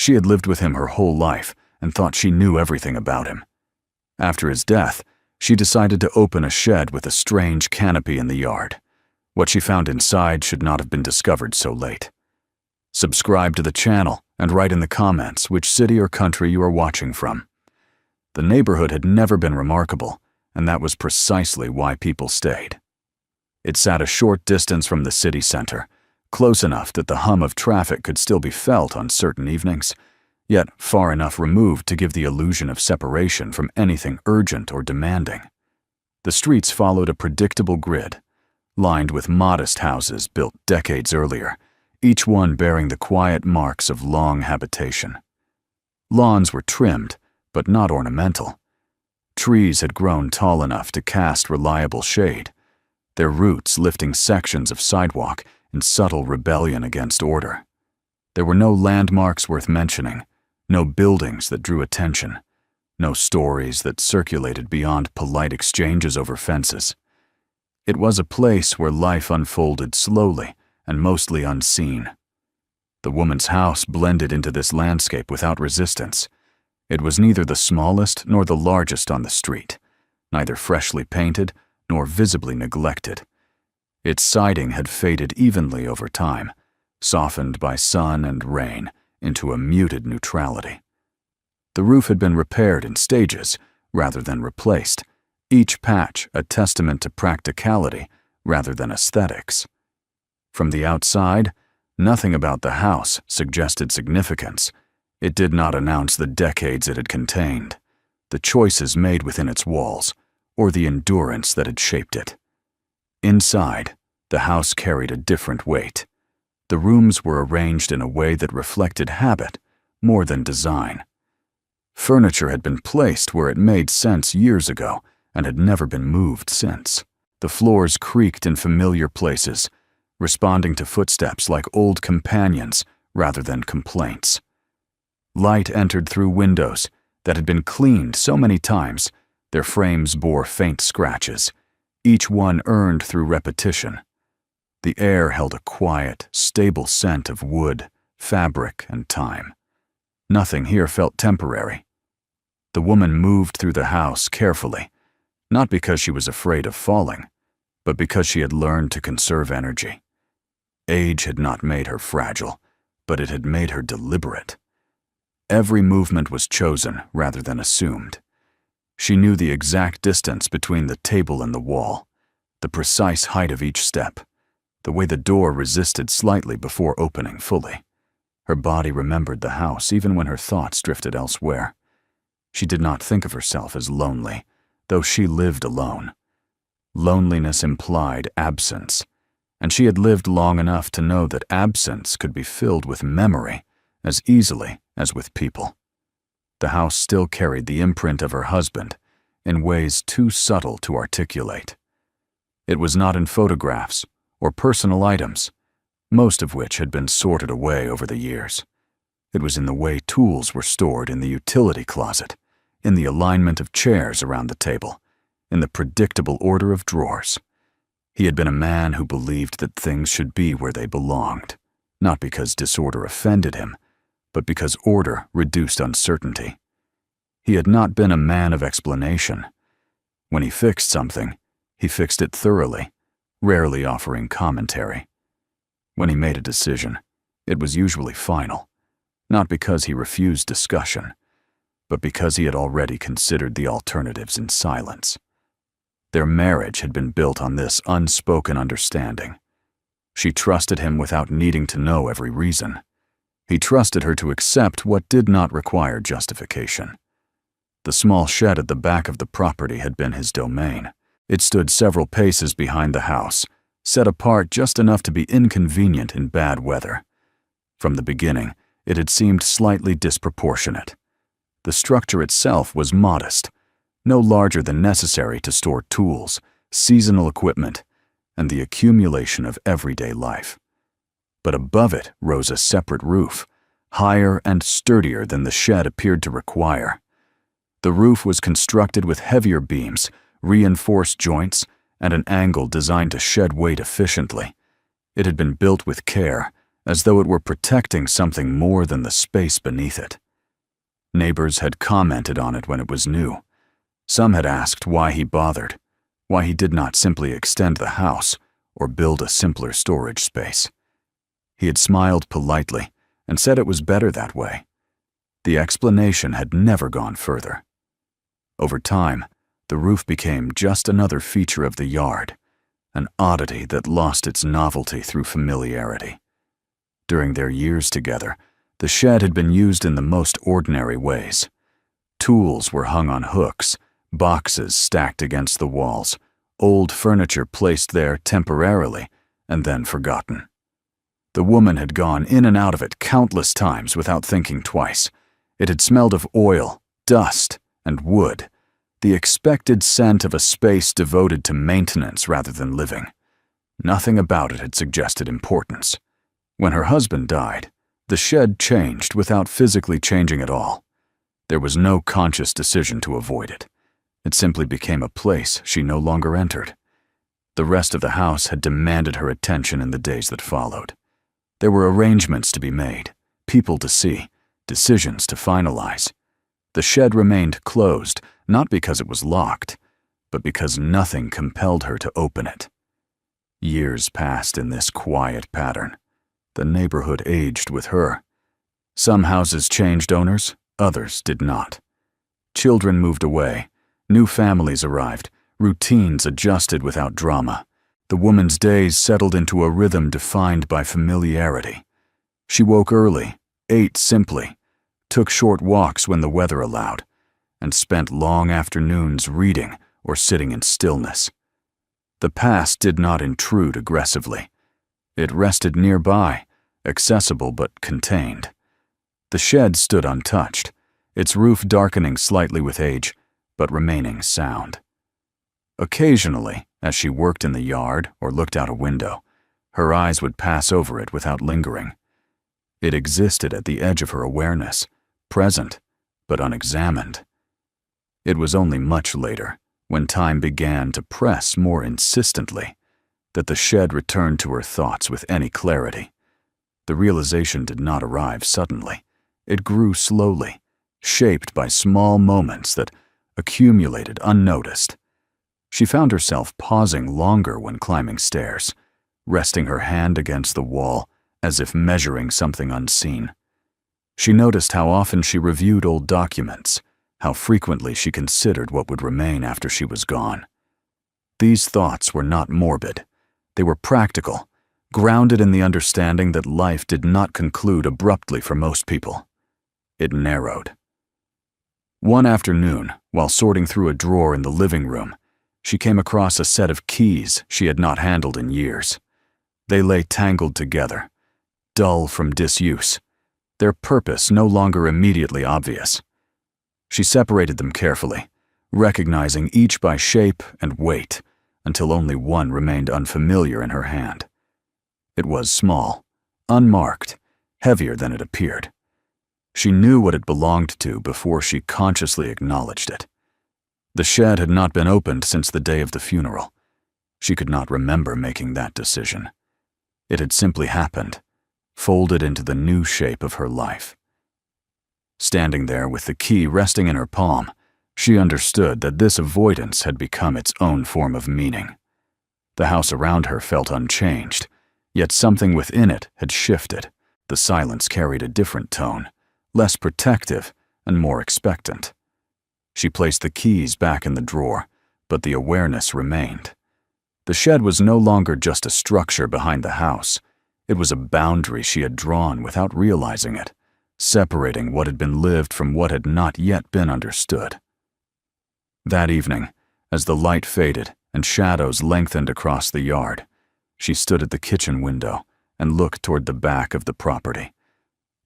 She had lived with him her whole life and thought she knew everything about him. After his death, she decided to open a shed with a strange canopy in the yard. What she found inside should not have been discovered so late. Subscribe to the channel and write in the comments which city or country you are watching from. The neighborhood had never been remarkable, and that was precisely why people stayed. It sat a short distance from the city center, close enough that the hum of traffic could still be felt on certain evenings, yet far enough removed to give the illusion of separation from anything urgent or demanding. The streets followed a predictable grid, lined with modest houses built decades earlier, each one bearing the quiet marks of long habitation. Lawns were trimmed, but not ornamental. Trees had grown tall enough to cast reliable shade, their roots lifting sections of sidewalk in subtle rebellion against order. There were no landmarks worth mentioning, no buildings that drew attention, no stories that circulated beyond polite exchanges over fences. It was a place where life unfolded slowly and mostly unseen. The woman's house blended into this landscape without resistance. It was neither the smallest nor the largest on the street, neither freshly painted nor visibly neglected. Its siding had faded evenly over time, softened by sun and rain into a muted neutrality. The roof had been repaired in stages rather than replaced, each patch a testament to practicality rather than aesthetics. From the outside, nothing about the house suggested significance. It did not announce the decades it had contained, the choices made within its walls, or the endurance that had shaped it. Inside, the house carried a different weight. The rooms were arranged in a way that reflected habit more than design. Furniture had been placed where it made sense years ago and had never been moved since. The floors creaked in familiar places, responding to footsteps like old companions rather than complaints. Light entered through windows that had been cleaned so many times their frames bore faint scratches, each one earned through repetition. The air held a quiet, stable scent of wood, fabric, and time. Nothing here felt temporary. The woman moved through the house carefully, not because she was afraid of falling, but because she had learned to conserve energy. Age had not made her fragile, but it had made her deliberate. Every movement was chosen rather than assumed. She knew the exact distance between the table and the wall, the precise height of each step, the way the door resisted slightly before opening fully. Her body remembered the house even when her thoughts drifted elsewhere. She did not think of herself as lonely, though she lived alone. Loneliness implied absence, and she had lived long enough to know that absence could be filled with memory as easily as with people. The house still carried the imprint of her husband in ways too subtle to articulate. It was not in photographs or personal items, most of which had been sorted away over the years. It was in the way tools were stored in the utility closet, in the alignment of chairs around the table, in the predictable order of drawers. He had been a man who believed that things should be where they belonged, not because disorder offended him, but because order reduced uncertainty. He had not been a man of explanation. When he fixed something, he fixed it thoroughly, rarely offering commentary. When he made a decision, it was usually final, not because he refused discussion, but because he had already considered the alternatives in silence. Their marriage had been built on this unspoken understanding. She trusted him without needing to know every reason. He trusted her to accept what did not require justification. The small shed at the back of the property had been his domain. It stood several paces behind the house, set apart just enough to be inconvenient in bad weather. From the beginning, it had seemed slightly disproportionate. The structure itself was modest, no larger than necessary to store tools, seasonal equipment, and the accumulation of everyday life. But above it rose a separate roof, higher and sturdier than the shed appeared to require. The roof was constructed with heavier beams, reinforced joints, and an angle designed to shed weight efficiently. It had been built with care as though it were protecting something more than the space beneath it. Neighbors had commented on it when it was new. Some had asked why he bothered, why he did not simply extend the house or build a simpler storage space. He had smiled politely and said it was better that way. The explanation had never gone further. Over time, the roof became just another feature of the yard, an oddity that lost its novelty through familiarity. During their years together, the shed had been used in the most ordinary ways. Tools were hung on hooks, boxes stacked against the walls, old furniture placed there temporarily and then forgotten. The woman had gone in and out of it countless times without thinking twice. It had smelled of oil, dust, and wood, the expected scent of a space devoted to maintenance rather than living. Nothing about it had suggested importance. When her husband died, the shed changed without physically changing at all. There was no conscious decision to avoid it. It simply became a place she no longer entered. The rest of the house had demanded her attention in the days that followed. There were arrangements to be made, people to see, decisions to finalize. The shed remained closed, not because it was locked, but because nothing compelled her to open it. Years passed in this quiet pattern. The neighborhood aged with her. Some houses changed owners, others did not. Children moved away, new families arrived, routines adjusted without drama. The woman's days settled into a rhythm defined by familiarity. She woke early, ate simply, took short walks when the weather allowed, and spent long afternoons reading or sitting in stillness. The past did not intrude aggressively. It rested nearby, accessible but contained. The shed stood untouched, its roof darkening slightly with age, but remaining sound. Occasionally, as she worked in the yard or looked out a window, her eyes would pass over it without lingering. It existed at the edge of her awareness, present, but unexamined. It was only much later, when time began to press more insistently, that the shed returned to her thoughts with any clarity. The realization did not arrive suddenly. It grew slowly, shaped by small moments that accumulated unnoticed. She found herself pausing longer when climbing stairs, resting her hand against the wall as if measuring something unseen. She noticed how often she reviewed old documents, how frequently she considered what would remain after she was gone. These thoughts were not morbid. They were practical, grounded in the understanding that life did not conclude abruptly for most people. It narrowed. One afternoon, while sorting through a drawer in the living room, she came across a set of keys she had not handled in years. They lay tangled together, dull from disuse, their purpose no longer immediately obvious. She separated them carefully, recognizing each by shape and weight, until only one remained unfamiliar in her hand. It was small, unmarked, heavier than it appeared. She knew what it belonged to before she consciously acknowledged it. The shed had not been opened since the day of the funeral. She could not remember making that decision. It had simply happened, folded into the new shape of her life. Standing there with the key resting in her palm, she understood that this avoidance had become its own form of meaning. The house around her felt unchanged, yet something within it had shifted. The silence carried a different tone, less protective and more expectant. She placed the keys back in the drawer, but the awareness remained. The shed was no longer just a structure behind the house. It was a boundary she had drawn without realizing it, separating what had been lived from what had not yet been understood. That evening, as the light faded and shadows lengthened across the yard, she stood at the kitchen window and looked toward the back of the property.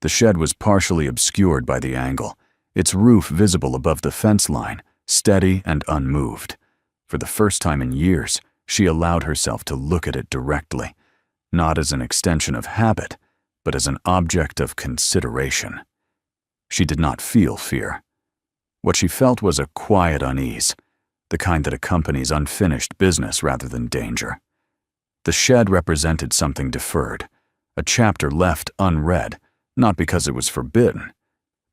The shed was partially obscured by the angle, its roof visible above the fence line, steady and unmoved. For the first time in years, she allowed herself to look at it directly, not as an extension of habit, but as an object of consideration. She did not feel fear. What she felt was a quiet unease, the kind that accompanies unfinished business rather than danger. The shed represented something deferred, a chapter left unread, not because it was forbidden,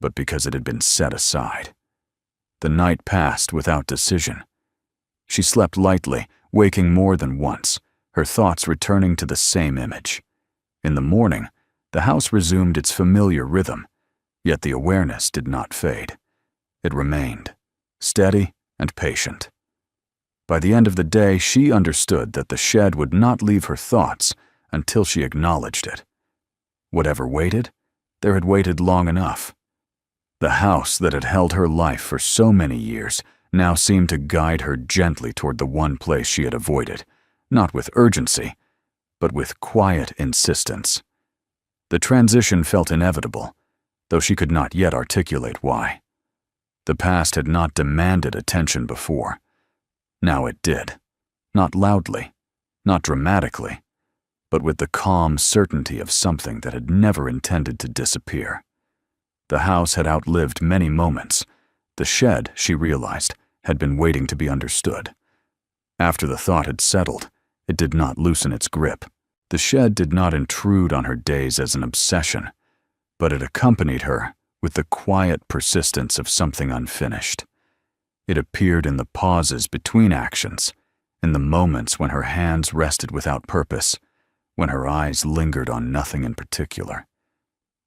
but because it had been set aside. The night passed without decision. She slept lightly, waking more than once, her thoughts returning to the same image. In the morning, the house resumed its familiar rhythm, yet the awareness did not fade. It remained, steady and patient. By the end of the day, she understood that the shed would not leave her thoughts until she acknowledged it. Whatever waited, there had waited long enough. The house that had held her life for so many years now seemed to guide her gently toward the one place she had avoided, not with urgency, but with quiet insistence. The transition felt inevitable, though she could not yet articulate why. The past had not demanded attention before. Now it did, not loudly, not dramatically, but with the calm certainty of something that had never intended to disappear. The house had outlived many moments. The shed, she realized, had been waiting to be understood. After the thought had settled, it did not loosen its grip. The shed did not intrude on her days as an obsession, but it accompanied her with the quiet persistence of something unfinished. It appeared in the pauses between actions, in the moments when her hands rested without purpose, when her eyes lingered on nothing in particular.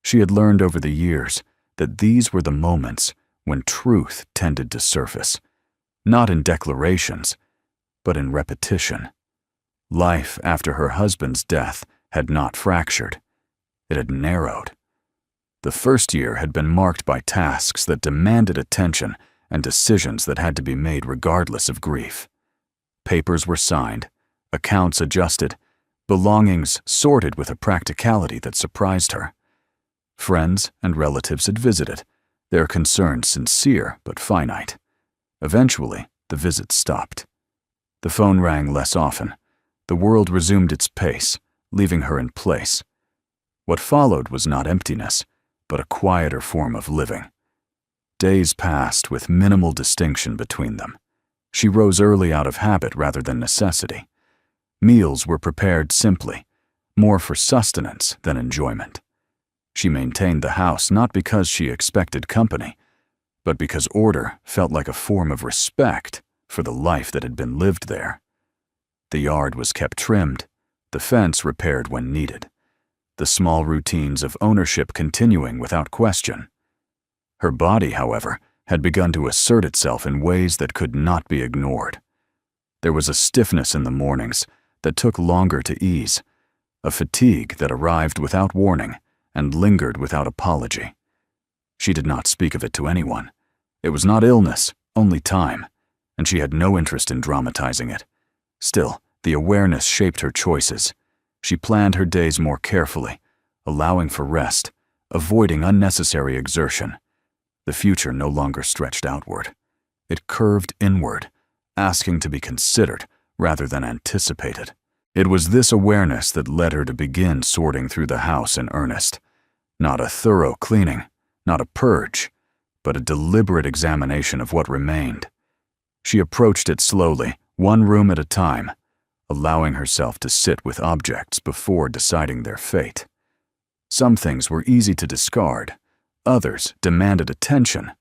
She had learned over the years that these were the moments when truth tended to surface, not in declarations, but in repetition. Life after her husband's death had not fractured. It had narrowed. The first year had been marked by tasks that demanded attention and decisions that had to be made regardless of grief. Papers were signed, accounts adjusted, belongings sorted with a practicality that surprised her. Friends and relatives had visited, their concerns sincere but finite. Eventually, the visits stopped. The phone rang less often. The world resumed its pace, leaving her in place. What followed was not emptiness, but a quieter form of living. Days passed with minimal distinction between them. She rose early out of habit rather than necessity. Meals were prepared simply, more for sustenance than enjoyment. She maintained the house not because she expected company, but because order felt like a form of respect for the life that had been lived there. The yard was kept trimmed, the fence repaired when needed, the small routines of ownership continuing without question. Her body, however, had begun to assert itself in ways that could not be ignored. There was a stiffness in the mornings that took longer to ease, a fatigue that arrived without warning and lingered without apology. She did not speak of it to anyone. It was not illness, only time, and she had no interest in dramatizing it. Still, the awareness shaped her choices. She planned her days more carefully, allowing for rest, avoiding unnecessary exertion. The future no longer stretched outward. It curved inward, asking to be considered rather than anticipated. It was this awareness that led her to begin sorting through the house in earnest. Not a thorough cleaning, not a purge, but a deliberate examination of what remained. She approached it slowly, one room at a time, allowing herself to sit with objects before deciding their fate. Some things were easy to discard, others demanded attention,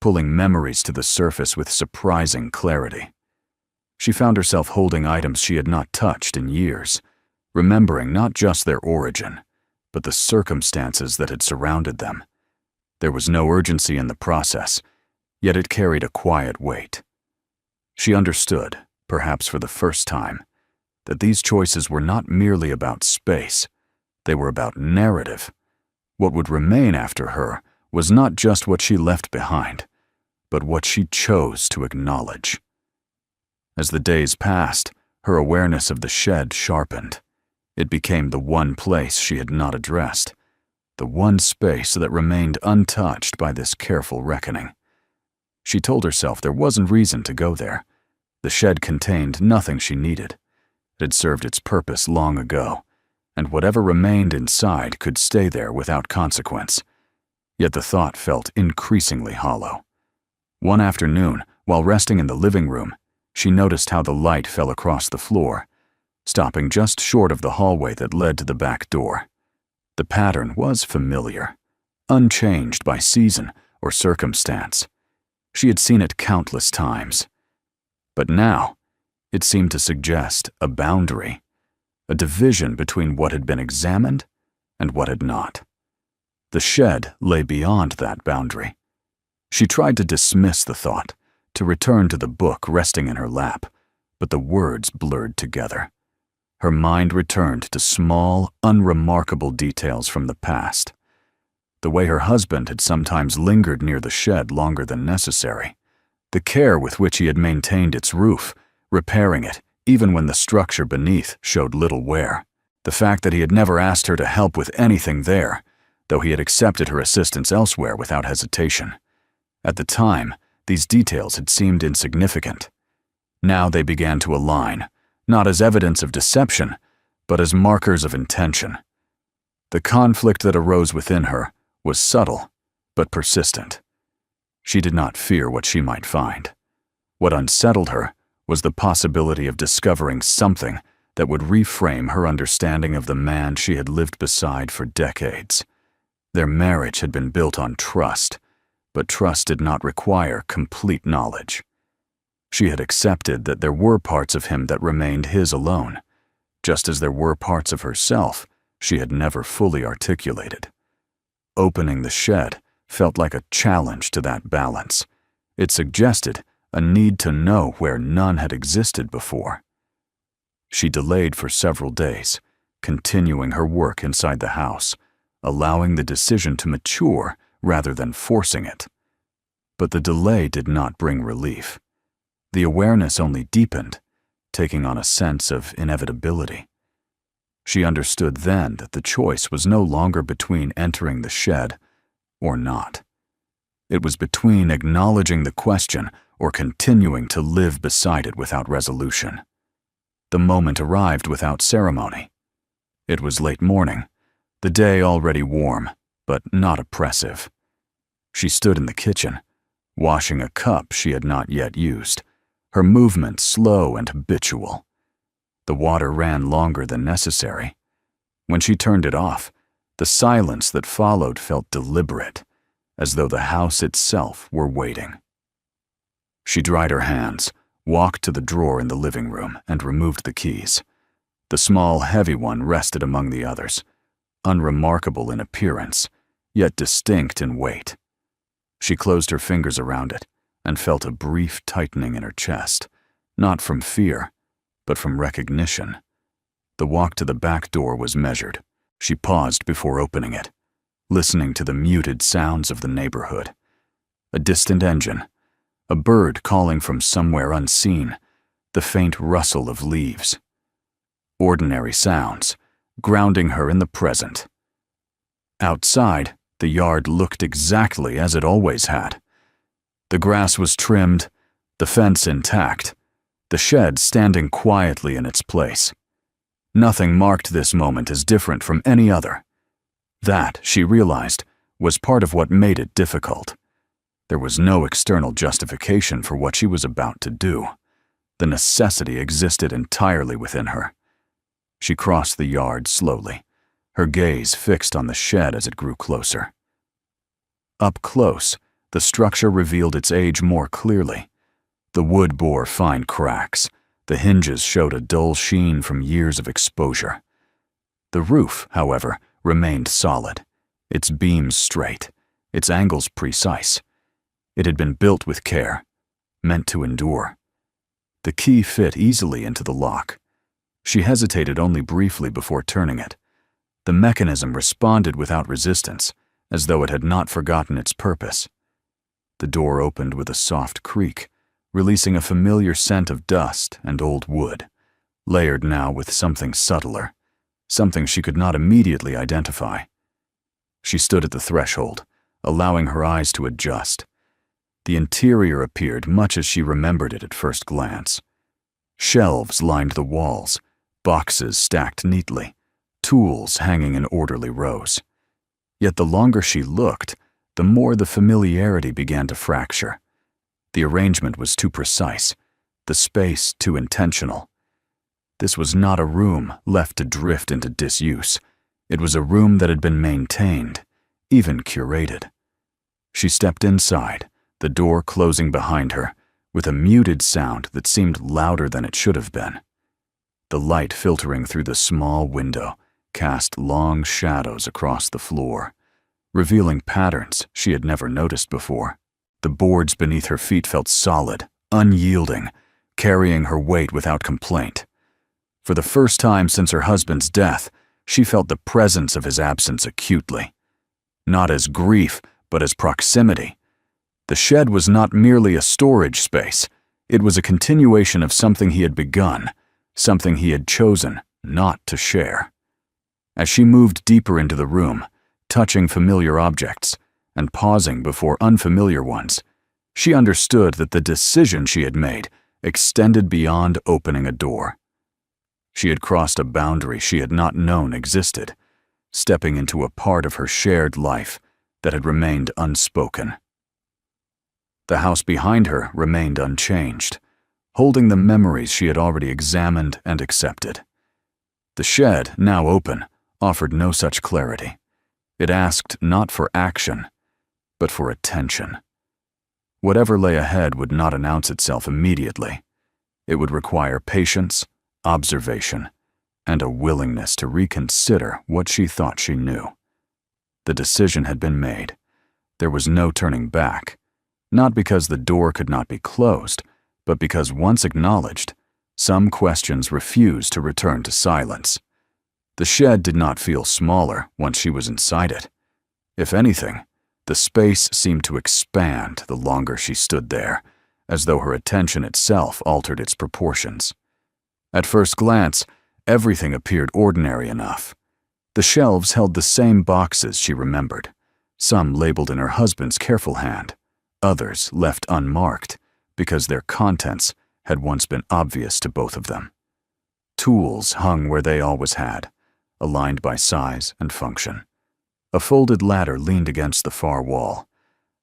pulling memories to the surface with surprising clarity. She found herself holding items she had not touched in years, remembering not just their origin, but the circumstances that had surrounded them. There was no urgency in the process, yet it carried a quiet weight. She understood, perhaps for the first time, that these choices were not merely about space, they were about narrative. What would remain after her was not just what she left behind, but what she chose to acknowledge. As the days passed, her awareness of the shed sharpened. It became the one place she had not addressed, the one space that remained untouched by this careful reckoning. She told herself there wasn't reason to go there. The shed contained nothing she needed. It had served its purpose long ago, and whatever remained inside could stay there without consequence. Yet the thought felt increasingly hollow. One afternoon, while resting in the living room, she noticed how the light fell across the floor, stopping just short of the hallway that led to the back door. The pattern was familiar, unchanged by season or circumstance. She had seen it countless times. But now, it seemed to suggest a boundary, a division between what had been examined and what had not. The shed lay beyond that boundary. She tried to dismiss the thought, to return to the book resting in her lap, but the words blurred together. Her mind returned to small, unremarkable details from the past. The way her husband had sometimes lingered near the shed longer than necessary, the care with which he had maintained its roof, repairing it even when the structure beneath showed little wear, the fact that he had never asked her to help with anything there, though he had accepted her assistance elsewhere without hesitation. At the time, these details had seemed insignificant. Now they began to align, not as evidence of deception, but as markers of intention. The conflict that arose within her was subtle, but persistent. She did not fear what she might find. What unsettled her was the possibility of discovering something that would reframe her understanding of the man she had lived beside for decades. Their marriage had been built on trust, but trust did not require complete knowledge. She had accepted that there were parts of him that remained his alone, just as there were parts of herself she had never fully articulated. Opening the shed felt like a challenge to that balance. It suggested a need to know where none had existed before. She delayed for several days, continuing her work inside the house, allowing the decision to mature rather than forcing it. But the delay did not bring relief. The awareness only deepened, taking on a sense of inevitability. She understood then that the choice was no longer between entering the shed or not. It was between acknowledging the question or continuing to live beside it without resolution. The moment arrived without ceremony. It was late morning, the day already warm, but not oppressive. She stood in the kitchen, washing a cup she had not yet used, her movement slow and habitual. The water ran longer than necessary. When she turned it off, the silence that followed felt deliberate, as though the house itself were waiting. She dried her hands, walked to the drawer in the living room, and removed the keys. The small, heavy one rested among the others, unremarkable in appearance, yet distinct in weight. She closed her fingers around it and felt a brief tightening in her chest, not from fear, but from recognition. The walk to the back door was measured. She paused before opening it, listening to the muted sounds of the neighborhood. A distant engine, a bird calling from somewhere unseen, the faint rustle of leaves. Ordinary sounds, grounding her in the present. Outside, the yard looked exactly as it always had. The grass was trimmed, the fence intact, the shed standing quietly in its place. Nothing marked this moment as different from any other. That, she realized, was part of what made it difficult. There was no external justification for what she was about to do. The necessity existed entirely within her. She crossed the yard slowly, her gaze fixed on the shed as it grew closer. Up close, the structure revealed its age more clearly. The wood bore fine cracks. The hinges showed a dull sheen from years of exposure. The roof, however, remained solid, its beams straight, its angles precise. It had been built with care, meant to endure. The key fit easily into the lock. She hesitated only briefly before turning it. The mechanism responded without resistance, as though it had not forgotten its purpose. The door opened with a soft creak, releasing a familiar scent of dust and old wood, layered now with something subtler, something she could not immediately identify. She stood at the threshold, allowing her eyes to adjust. The interior appeared much as she remembered it at first glance. Shelves lined the walls, boxes stacked neatly, tools hanging in orderly rows. Yet the longer she looked, the more the familiarity began to fracture. The arrangement was too precise, the space too intentional. This was not a room left to drift into disuse. It was a room that had been maintained, even curated. She stepped inside, the door closing behind her, with a muted sound that seemed louder than it should have been. The light filtering through the small window cast long shadows across the floor, revealing patterns she had never noticed before. The boards beneath her feet felt solid, unyielding, carrying her weight without complaint. For the first time since her husband's death, she felt the presence of his absence acutely. Not as grief, but as proximity. The shed was not merely a storage space. It was a continuation of something he had begun, something he had chosen not to share. As she moved deeper into the room, touching familiar objects and pausing before unfamiliar ones, she understood that the decision she had made extended beyond opening a door. She had crossed a boundary she had not known existed, stepping into a part of her shared life that had remained unspoken. The house behind her remained unchanged, holding the memories she had already examined and accepted. The shed, now open, offered no such clarity. It asked not for action, but for attention. Whatever lay ahead would not announce itself immediately. It would require patience, observation, and a willingness to reconsider what she thought she knew. The decision had been made. There was no turning back, not because the door could not be closed, but because once acknowledged, some questions refused to return to silence. The shed did not feel smaller once she was inside it. If anything, the space seemed to expand the longer she stood there, as though her attention itself altered its proportions. At first glance, everything appeared ordinary enough. The shelves held the same boxes she remembered, some labeled in her husband's careful hand, others left unmarked because their contents had once been obvious to both of them. Tools hung where they always had, aligned by size and function. A folded ladder leaned against the far wall.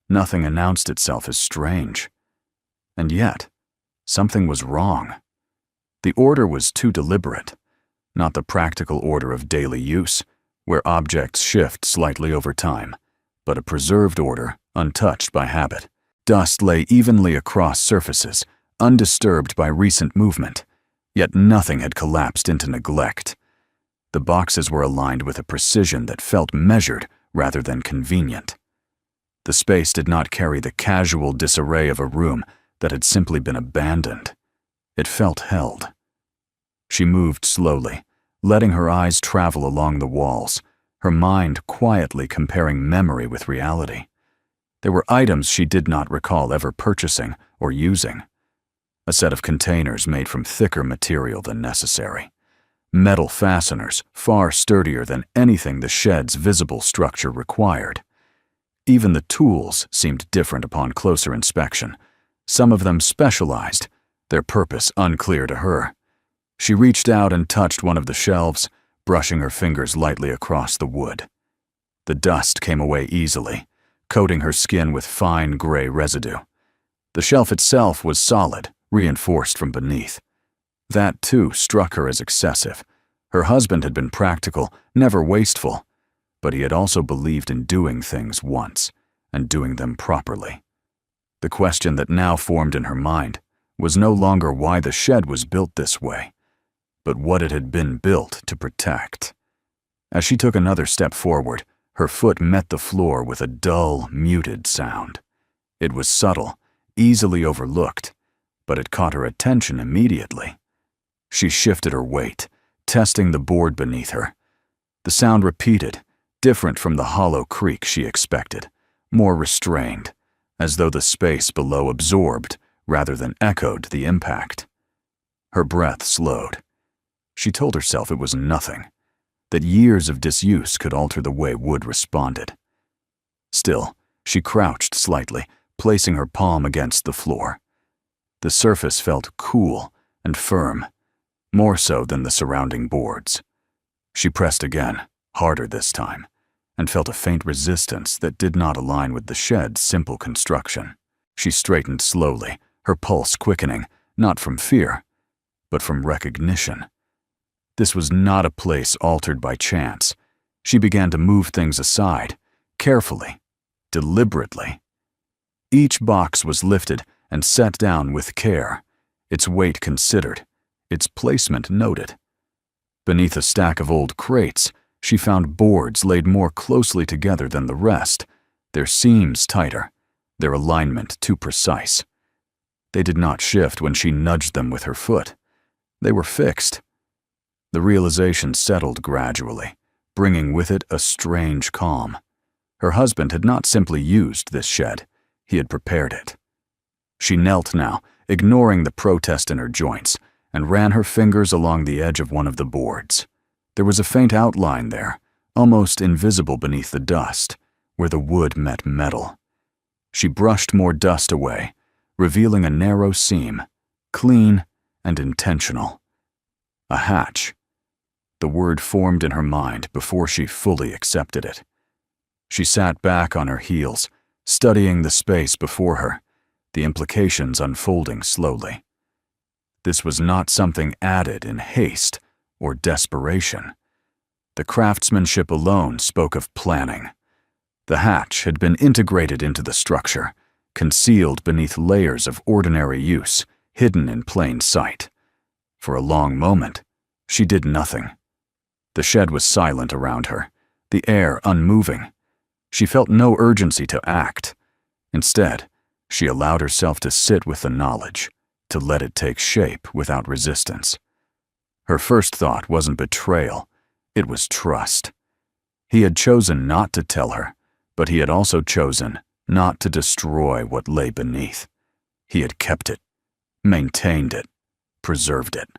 Nothing announced itself as strange. And yet, something was wrong. The order was too deliberate, not the practical order of daily use, where objects shift slightly over time, but a preserved order, untouched by habit. Dust lay evenly across surfaces, undisturbed by recent movement, yet nothing had collapsed into neglect. The boxes were aligned with a precision that felt measured rather than convenient. The space did not carry the casual disarray of a room that had simply been abandoned. It felt held. She moved slowly, letting her eyes travel along the walls, her mind quietly comparing memory with reality. There were items she did not recall ever purchasing or using. A set of containers made from thicker material than necessary. Metal fasteners far sturdier than anything the shed's visible structure required. Even the tools seemed different upon closer inspection, some of them specialized, their purpose unclear to her. She reached out and touched one of the shelves, brushing her fingers lightly across the wood. The dust came away easily, coating her skin with fine gray residue. The shelf itself was solid, reinforced from beneath. That, too, struck her as excessive. Her husband had been practical, never wasteful, but he had also believed in doing things once, and doing them properly. The question that now formed in her mind was no longer why the shed was built this way, but what it had been built to protect. As she took another step forward, her foot met the floor with a dull, muted sound. It was subtle, easily overlooked, but it caught her attention immediately. She shifted her weight, testing the board beneath her. The sound repeated, different from the hollow creak she expected, more restrained, as though the space below absorbed rather than echoed the impact. Her breath slowed. She told herself it was nothing, that years of disuse could alter the way wood responded. Still, she crouched slightly, placing her palm against the floor. The surface felt cool and firm, more so than the surrounding boards. She pressed again, harder this time, and felt a faint resistance that did not align with the shed's simple construction. She straightened slowly, her pulse quickening, not from fear, but from recognition. This was not a place altered by chance. She began to move things aside, carefully, deliberately. Each box was lifted and set down with care, its weight considered, its placement noted. Beneath a stack of old crates, she found boards laid more closely together than the rest, their seams tighter, their alignment too precise. They did not shift when she nudged them with her foot. They were fixed. The realization settled gradually, bringing with it a strange calm. Her husband had not simply used this shed, he had prepared it. She knelt now, ignoring the protest in her joints, and ran her fingers along the edge of one of the boards. There was a faint outline there, almost invisible beneath the dust, where the wood met metal. She brushed more dust away, revealing a narrow seam, clean and intentional. A hatch. The word formed in her mind before she fully accepted it. She sat back on her heels, studying the space before her, the implications unfolding slowly. This was not something added in haste or desperation. The craftsmanship alone spoke of planning. The hatch had been integrated into the structure, concealed beneath layers of ordinary use, hidden in plain sight. For a long moment, she did nothing. The shed was silent around her, the air unmoving. She felt no urgency to act. Instead, she allowed herself to sit with the knowledge, to let it take shape without resistance. Her first thought wasn't betrayal, it was trust. He had chosen not to tell her, but he had also chosen not to destroy what lay beneath. He had kept it, maintained it, preserved it.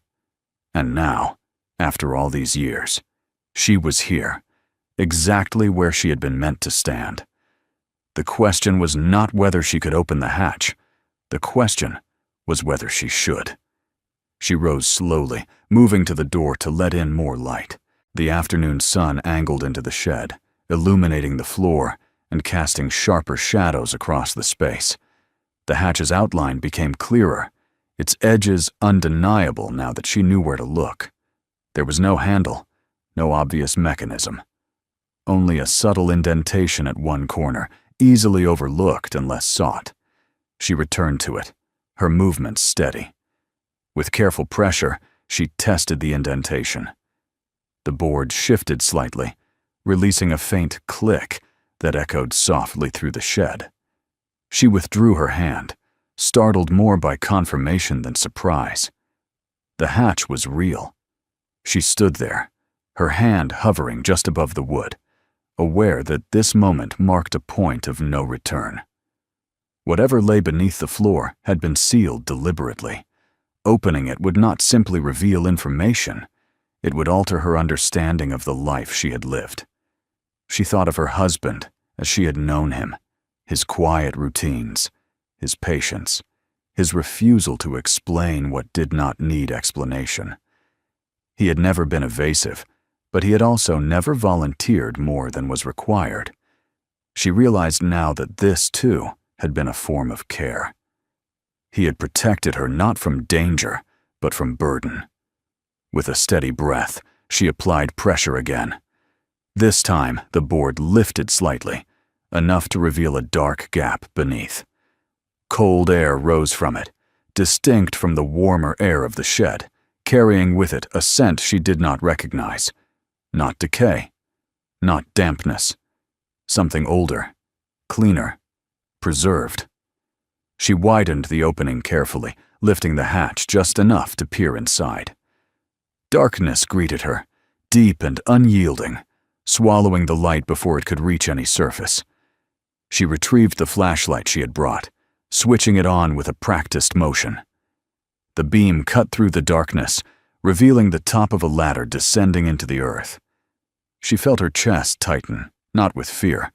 And now, after all these years, she was here, exactly where she had been meant to stand. The question was not whether she could open the hatch. The question was whether she should. She rose slowly, moving to the door to let in more light. The afternoon sun angled into the shed, illuminating the floor and casting sharper shadows across the space. The hatch's outline became clearer, its edges undeniable now that she knew where to look. There was no handle, no obvious mechanism. Only a subtle indentation at one corner, easily overlooked unless sought. She returned to it, her movements steady. With careful pressure, she tested the indentation. The board shifted slightly, releasing a faint click that echoed softly through the shed. She withdrew her hand, startled more by confirmation than surprise. The hatch was real. She stood there, her hand hovering just above the wood, aware that this moment marked a point of no return. Whatever lay beneath the floor had been sealed deliberately. Opening it would not simply reveal information, it would alter her understanding of the life she had lived. She thought of her husband as she had known him, his quiet routines, his patience, his refusal to explain what did not need explanation. He had never been evasive, but he had also never volunteered more than was required. She realized now that this, too, had been a form of care. He had protected her not from danger, but from burden. With a steady breath, she applied pressure again. This time, the board lifted slightly, enough to reveal a dark gap beneath. Cold air rose from it, distinct from the warmer air of the shed, carrying with it a scent she did not recognize. Not decay, not dampness. Something older, cleaner, preserved. She widened the opening carefully, lifting the hatch just enough to peer inside. Darkness greeted her, deep and unyielding, swallowing the light before it could reach any surface. She retrieved the flashlight she had brought, switching it on with a practiced motion. The beam cut through the darkness, revealing the top of a ladder descending into the earth. She felt her chest tighten, not with fear,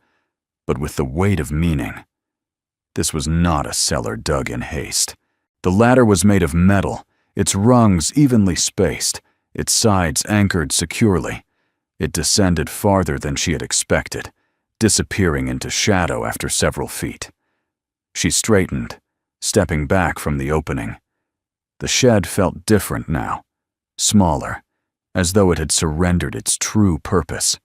but with the weight of meaning. This was not a cellar dug in haste. The ladder was made of metal, its rungs evenly spaced, its sides anchored securely. It descended farther than she had expected, disappearing into shadow after several feet. She straightened, stepping back from the opening. The shed felt different now, smaller, as though it had surrendered its true purpose.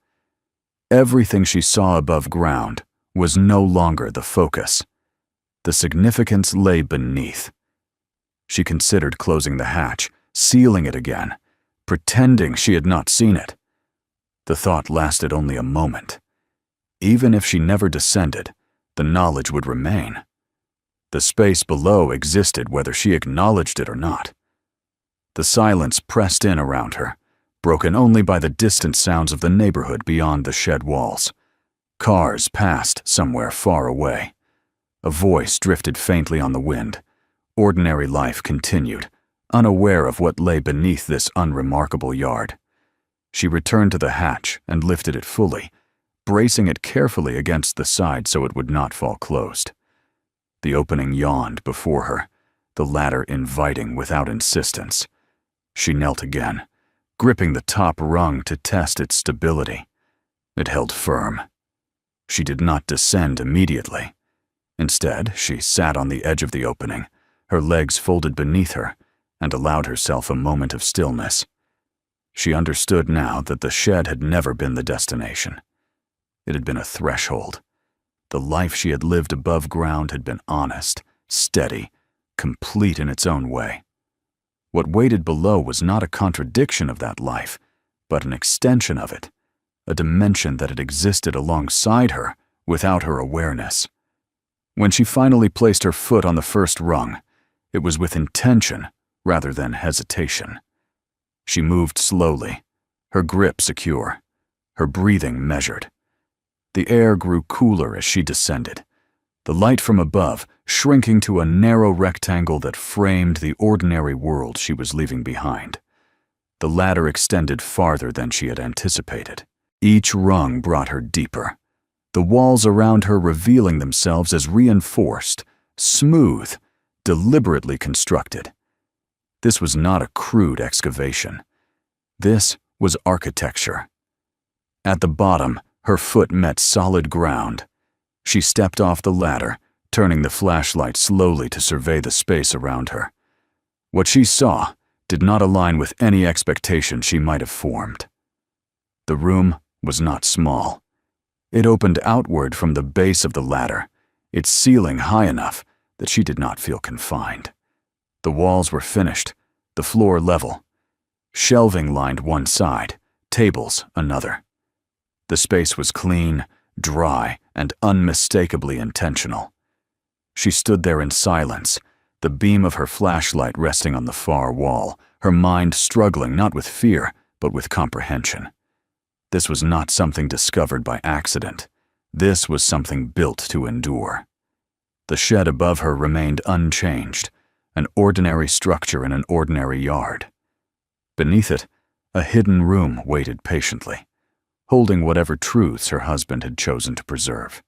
Everything she saw above ground was no longer the focus. The significance lay beneath. She considered closing the hatch, sealing it again, pretending she had not seen it. The thought lasted only a moment. Even if she never descended, the knowledge would remain. The space below existed whether she acknowledged it or not. The silence pressed in around her, broken only by the distant sounds of the neighborhood beyond the shed walls. Cars passed somewhere far away. A voice drifted faintly on the wind. Ordinary life continued, unaware of what lay beneath this unremarkable yard. She returned to the hatch and lifted it fully, bracing it carefully against the side so it would not fall closed. The opening yawned before her, the ladder inviting without insistence. She knelt again, gripping the top rung to test its stability. It held firm. She did not descend immediately. Instead, she sat on the edge of the opening, her legs folded beneath her, and allowed herself a moment of stillness. She understood now that the shed had never been the destination. It had been a threshold. The life she had lived above ground had been honest, steady, complete in its own way. What waited below was not a contradiction of that life, but an extension of it, a dimension that had existed alongside her without her awareness. When she finally placed her foot on the first rung, it was with intention rather than hesitation. She moved slowly, her grip secure, her breathing measured. The air grew cooler as she descended, the light from above shrinking to a narrow rectangle that framed the ordinary world she was leaving behind. The ladder extended farther than she had anticipated. Each rung brought her deeper, the walls around her revealing themselves as reinforced, smooth, deliberately constructed. This was not a crude excavation. This was architecture. At the bottom, her foot met solid ground. She stepped off the ladder, turning the flashlight slowly to survey the space around her. What she saw did not align with any expectation she might have formed. The room was not small. It opened outward from the base of the ladder, its ceiling high enough that she did not feel confined. The walls were finished, the floor level. Shelving lined one side, tables another. The space was clean, dry, and unmistakably intentional. She stood there in silence, the beam of her flashlight resting on the far wall, her mind struggling not with fear, but with comprehension. This was not something discovered by accident. This was something built to endure. The shed above her remained unchanged, an ordinary structure in an ordinary yard. Beneath it, a hidden room waited patiently, holding whatever truths her husband had chosen to preserve.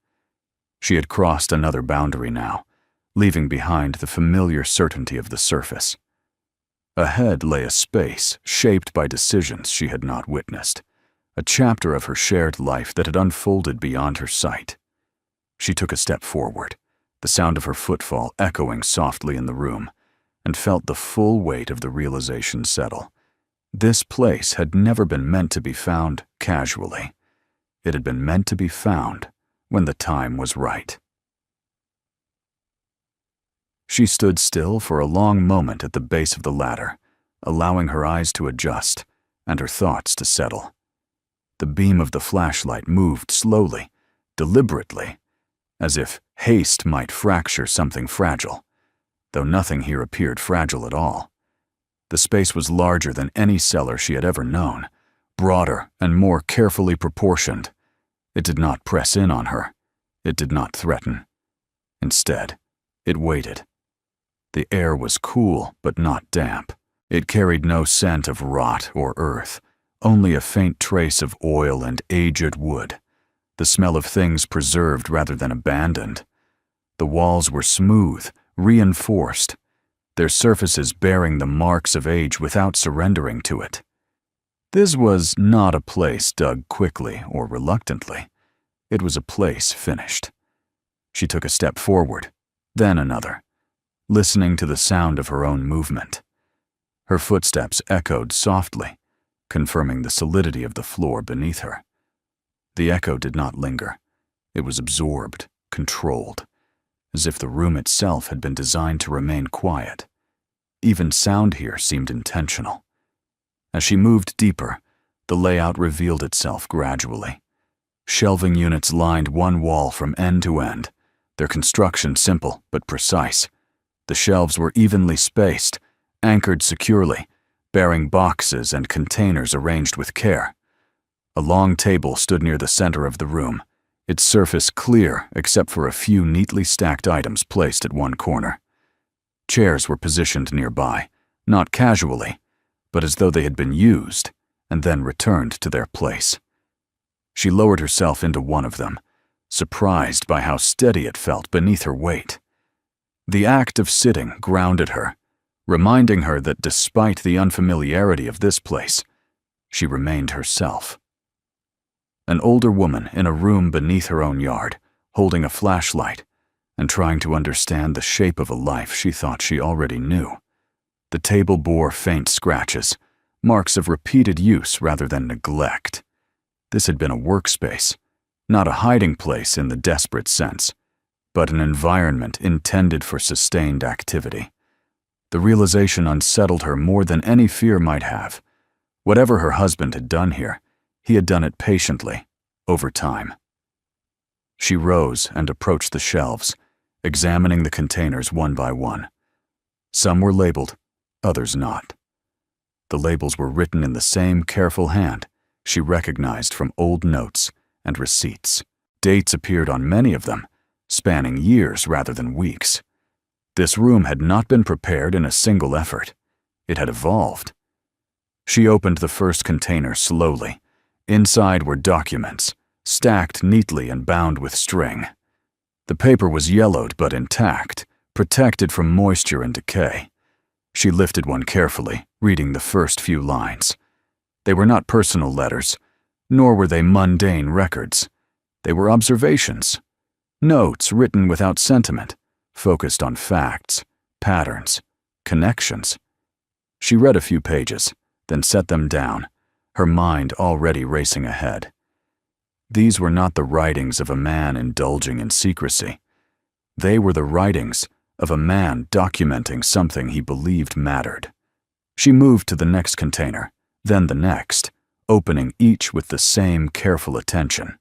She had crossed another boundary now, leaving behind the familiar certainty of the surface. Ahead lay a space shaped by decisions she had not witnessed, a chapter of her shared life that had unfolded beyond her sight. She took a step forward, the sound of her footfall echoing softly in the room, and felt the full weight of the realization settle. This place had never been meant to be found casually. It had been meant to be found when the time was right. She stood still for a long moment at the base of the ladder, allowing her eyes to adjust and her thoughts to settle. The beam of the flashlight moved slowly, deliberately, as if haste might fracture something fragile, though nothing here appeared fragile at all. The space was larger than any cellar she had ever known, broader and more carefully proportioned. It did not press in on her. It did not threaten. Instead, it waited. The air was cool but not damp. It carried no scent of rot or earth, only a faint trace of oil and aged wood, the smell of things preserved rather than abandoned. The walls were smooth, reinforced, their surfaces bearing the marks of age without surrendering to it. This was not a place dug quickly or reluctantly. It was a place finished. She took a step forward, then another, listening to the sound of her own movement. Her footsteps echoed softly, confirming the solidity of the floor beneath her. The echo did not linger. It was absorbed, controlled, as if the room itself had been designed to remain quiet. Even sound here seemed intentional. As she moved deeper, the layout revealed itself gradually. Shelving units lined one wall from end to end, their construction simple but precise. The shelves were evenly spaced, anchored securely, bearing boxes and containers arranged with care. A long table stood near the center of the room, its surface clear except for a few neatly stacked items placed at one corner. Chairs were positioned nearby, not casually, but as though they had been used and then returned to their place. She lowered herself into one of them, surprised by how steady it felt beneath her weight. The act of sitting grounded her, reminding her that despite the unfamiliarity of this place, she remained herself. An older woman in a room beneath her own yard, holding a flashlight and trying to understand the shape of a life she thought she already knew. The table bore faint scratches, marks of repeated use rather than neglect. This had been a workspace, not a hiding place in the desperate sense, but an environment intended for sustained activity. The realization unsettled her more than any fear might have. Whatever her husband had done here, he had done it patiently, over time. She rose and approached the shelves, examining the containers one by one. Some were labeled, others not. The labels were written in the same careful hand she recognized from old notes and receipts. Dates appeared on many of them, spanning years rather than weeks. This room had not been prepared in a single effort. It had evolved. She opened the first container slowly. Inside were documents, stacked neatly and bound with string. The paper was yellowed but intact, protected from moisture and decay. She lifted one carefully, reading the first few lines. They were not personal letters, nor were they mundane records. They were observations, notes written without sentiment, focused on facts, patterns, connections. She read a few pages, then set them down, her mind already racing ahead. These were not the writings of a man indulging in secrecy. They were the writings of a man documenting something he believed mattered. She moved to the next container, then the next, opening each with the same careful attention.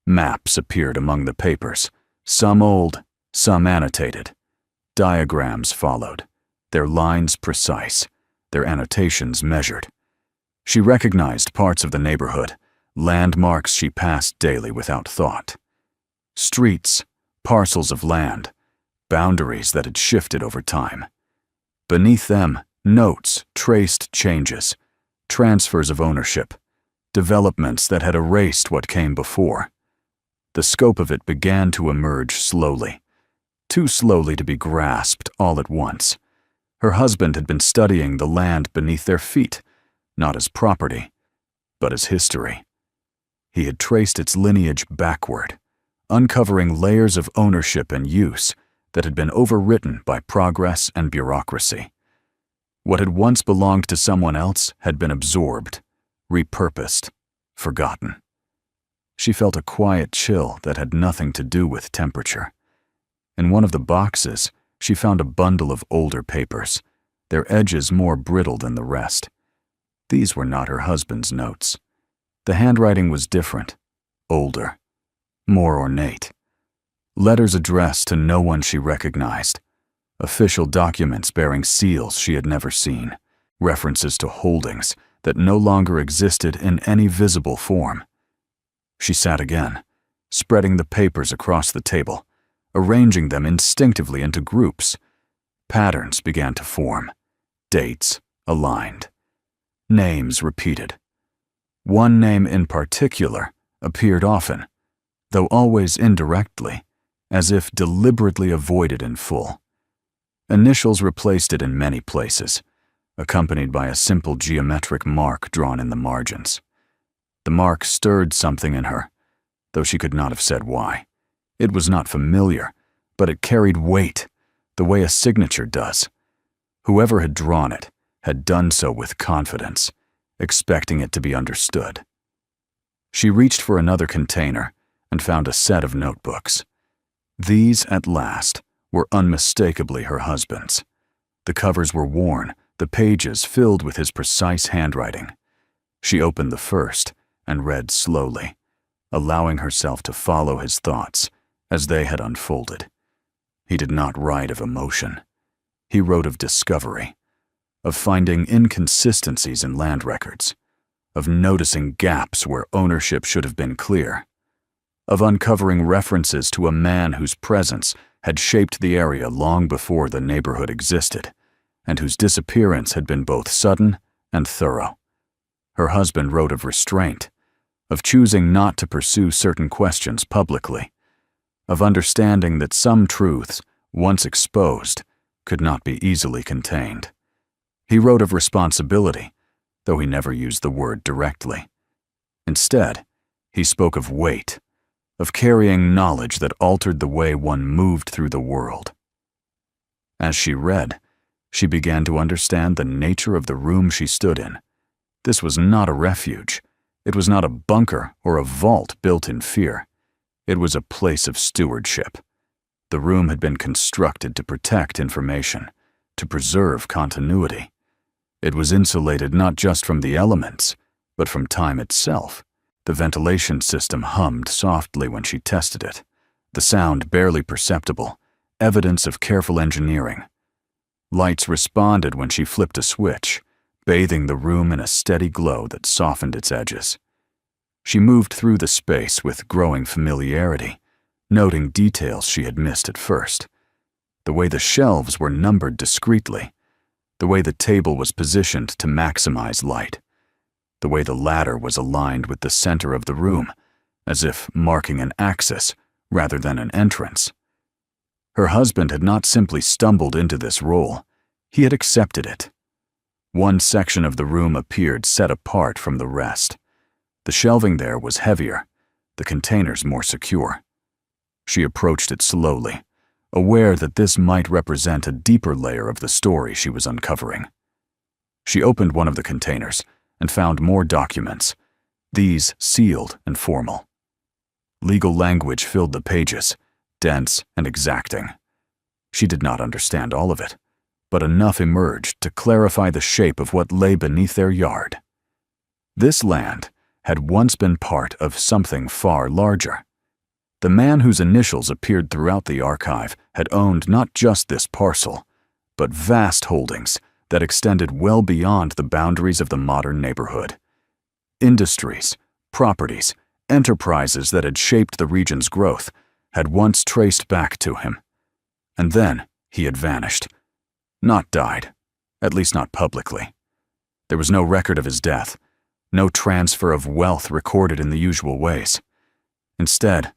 Maps appeared among the papers, some old, some annotated. Diagrams followed, their lines precise, their annotations measured. She recognized parts of the neighborhood, landmarks she passed daily without thought. Streets, parcels of land, boundaries that had shifted over time. Beneath them, notes traced changes, transfers of ownership, developments that had erased what came before. The scope of it began to emerge slowly, too slowly to be grasped all at once. Her husband had been studying the land beneath their feet, not as property, but as history. He had traced its lineage backward, uncovering layers of ownership and use that had been overwritten by progress and bureaucracy. What had once belonged to someone else had been absorbed, repurposed, forgotten. She felt a quiet chill that had nothing to do with temperature. In one of the boxes, she found a bundle of older papers, their edges more brittle than the rest. These were not her husband's notes. The handwriting was different, older, more ornate. Letters addressed to no one she recognized. Official documents bearing seals she had never seen. References to holdings that no longer existed in any visible form. She sat again, spreading the papers across the table, arranging them instinctively into groups. Patterns began to form. Dates aligned. Names repeated. One name in particular appeared often, though always indirectly, as if deliberately avoided in full. Initials replaced it in many places, accompanied by a simple geometric mark drawn in the margins. The mark stirred something in her, though she could not have said why. It was not familiar, but it carried weight, the way a signature does. Whoever had drawn it had done so with confidence, expecting it to be understood. She reached for another container and found a set of notebooks. These, at last, were unmistakably her husband's. The covers were worn, the pages filled with his precise handwriting. She opened the first and read slowly, allowing herself to follow his thoughts as they had unfolded. He did not write of emotion. He wrote of discovery, of finding inconsistencies in land records, of noticing gaps where ownership should have been clear, of uncovering references to a man whose presence had shaped the area long before the neighborhood existed, and whose disappearance had been both sudden and thorough. Her husband wrote of restraint, of choosing not to pursue certain questions publicly, of understanding that some truths, once exposed, could not be easily contained. He wrote of responsibility, though he never used the word directly. Instead, he spoke of weight, of carrying knowledge that altered the way one moved through the world. As she read, she began to understand the nature of the room she stood in. This was not a refuge. It was not a bunker or a vault built in fear. It was a place of stewardship. The room had been constructed to protect information, to preserve continuity. It was insulated not just from the elements, but from time itself. The ventilation system hummed softly when she tested it, the sound barely perceptible, evidence of careful engineering. Lights responded when she flipped a switch, bathing the room in a steady glow that softened its edges. She moved through the space with growing familiarity, noting details she had missed at first. The way the shelves were numbered discreetly, the way the table was positioned to maximize light, the way the ladder was aligned with the center of the room, as if marking an axis rather than an entrance. Her husband had not simply stumbled into this role, he had accepted it. One section of the room appeared set apart from the rest. The shelving there was heavier, the containers more secure. She approached it slowly, aware that this might represent a deeper layer of the story she was uncovering. She opened one of the containers and found more documents, these sealed and formal. Legal language filled the pages, dense and exacting. She did not understand all of it, but enough emerged to clarify the shape of what lay beneath their yard. This land had once been part of something far larger. The man whose initials appeared throughout the archive had owned not just this parcel, but vast holdings that extended well beyond the boundaries of the modern neighborhood. Industries, properties, enterprises that had shaped the region's growth had once traced back to him. And then he had vanished. Not died, at least not publicly. There was no record of his death, no transfer of wealth recorded in the usual ways. Instead,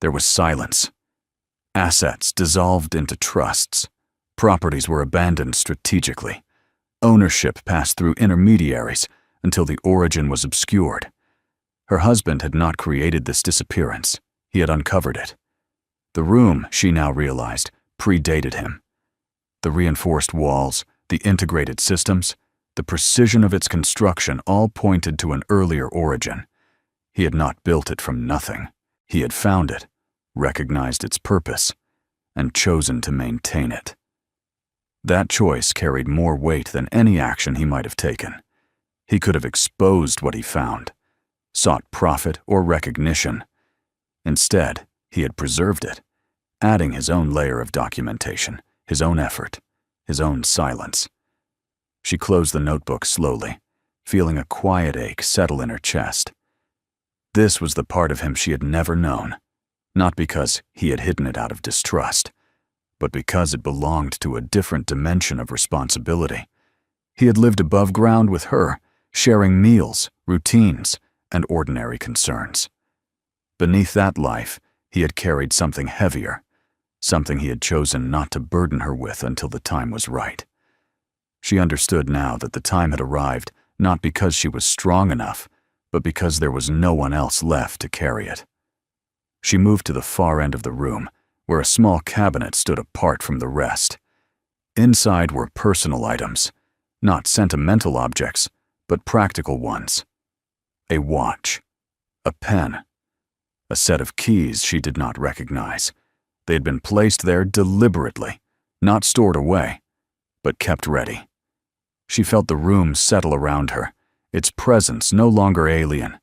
there was silence. Assets dissolved into trusts. Properties were abandoned strategically. Ownership passed through intermediaries until the origin was obscured. Her husband had not created this disappearance. He had uncovered it. The room, she now realized, predated him. The reinforced walls, the integrated systems, the precision of its construction all pointed to an earlier origin. He had not built it from nothing. He had found it, recognized its purpose, and chosen to maintain it. That choice carried more weight than any action he might have taken. He could have exposed what he found, sought profit or recognition. Instead, he had preserved it, adding his own layer of documentation, his own effort, his own silence. She closed the notebook slowly, feeling a quiet ache settle in her chest. This was the part of him she had never known, not because he had hidden it out of distrust, but because it belonged to a different dimension of responsibility. He had lived above ground with her, sharing meals, routines, and ordinary concerns. Beneath that life, he had carried something heavier, something he had chosen not to burden her with until the time was right. She understood now that the time had arrived not because she was strong enough, but because there was no one else left to carry it. She moved to the far end of the room, where a small cabinet stood apart from the rest. Inside were personal items, not sentimental objects, but practical ones. A watch, A pen. A set of keys she did not recognize. They had been placed there deliberately, not stored away, but kept ready. She felt the room settle around her, its presence no longer alien.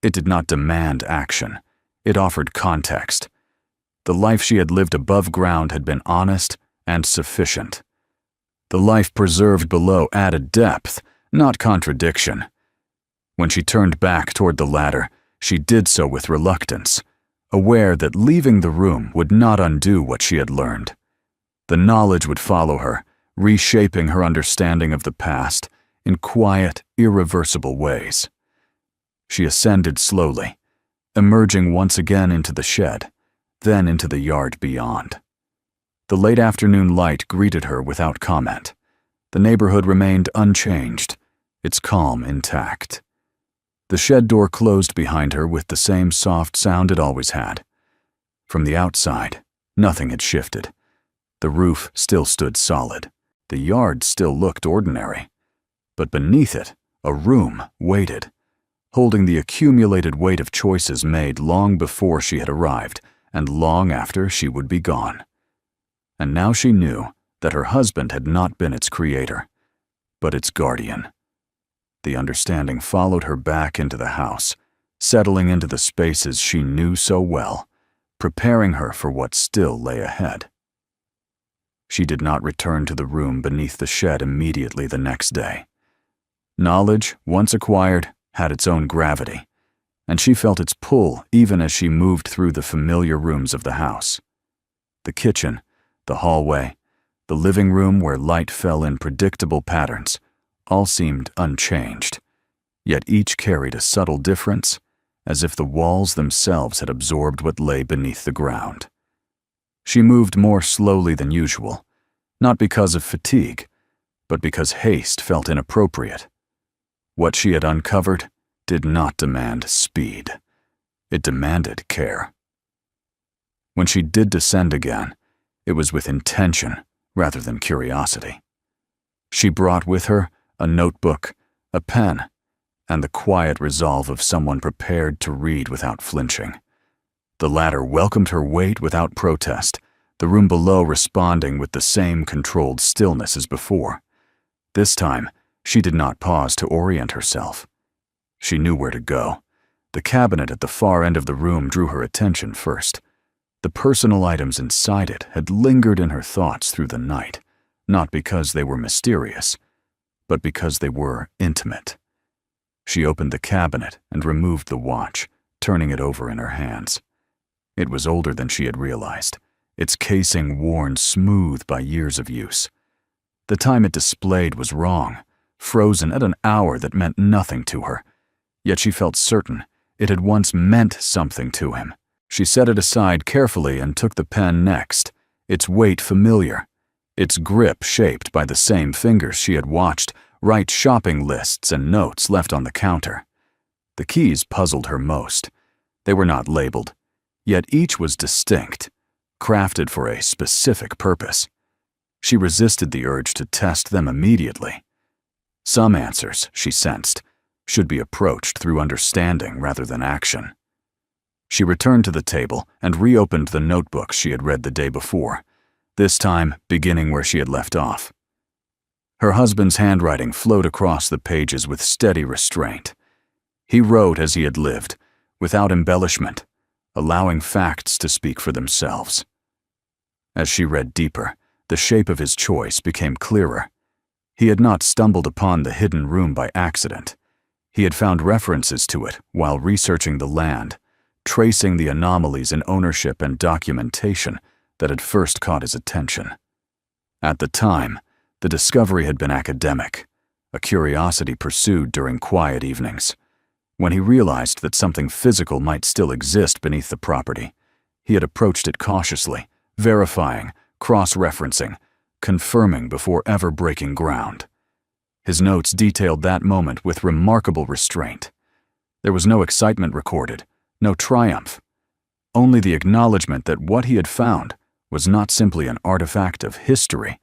It did not demand action. It offered context. The life she had lived above ground had been honest and sufficient. The life preserved below added depth, not contradiction. When she turned back toward the ladder, she did so with reluctance, aware that leaving the room would not undo what she had learned. The knowledge would follow her, reshaping her understanding of the past in quiet, irreversible ways. She ascended slowly, emerging once again into the shed, then into the yard beyond. The late afternoon light greeted her without comment. The neighborhood remained unchanged, its calm intact. The shed door closed behind her with the same soft sound it always had. From the outside, nothing had shifted. The roof still stood solid. The yard still looked ordinary. But beneath it, a room waited, holding the accumulated weight of choices made long before she had arrived and long after she would be gone. And now she knew that her husband had not been its creator, but its guardian. The understanding followed her back into the house, settling into the spaces she knew so well, preparing her for what still lay ahead. She did not return to the room beneath the shed immediately the next day. Knowledge, once acquired, had its own gravity, and she felt its pull even as she moved through the familiar rooms of the house. The kitchen, the hallway, the living room where light fell in predictable patterns, all seemed unchanged, yet each carried a subtle difference, as if the walls themselves had absorbed what lay beneath the ground. She moved more slowly than usual, not because of fatigue, but because haste felt inappropriate. What she had uncovered did not demand speed. It demanded care. When she did descend again, it was with intention rather than curiosity. She brought with her a notebook, a pen, and the quiet resolve of someone prepared to read without flinching. The ladder welcomed her weight without protest, the room below responding with the same controlled stillness as before. This time, she did not pause to orient herself. She knew where to go. The cabinet at the far end of the room drew her attention first. The personal items inside it had lingered in her thoughts through the night, not because they were mysterious, but because they were intimate. She opened the cabinet and removed the watch, turning it over in her hands. It was older than she had realized, its casing worn smooth by years of use. The time it displayed was wrong, frozen at an hour that meant nothing to her, yet she felt certain it had once meant something to him. She set it aside carefully and took the pen next, its weight familiar, its grip shaped by the same fingers she had watched write shopping lists and notes left on the counter. The keys puzzled her most. They were not labeled, yet each was distinct, crafted for a specific purpose. She resisted the urge to test them immediately. Some answers, she sensed, should be approached through understanding rather than action. She returned to the table and reopened the notebooks she had read the day before, this time beginning where she had left off. Her husband's handwriting flowed across the pages with steady restraint. He wrote as he had lived, without embellishment, allowing facts to speak for themselves. As she read deeper, the shape of his choice became clearer. He had not stumbled upon the hidden room by accident. He had found references to it while researching the land, tracing the anomalies in ownership and documentation that had first caught his attention. At the time, the discovery had been academic, a curiosity pursued during quiet evenings. When he realized that something physical might still exist beneath the property, he had approached it cautiously, verifying, cross-referencing, confirming before ever breaking ground. His notes detailed that moment with remarkable restraint. There was no excitement recorded, no triumph, only the acknowledgement that what he had found was not simply an artifact of history,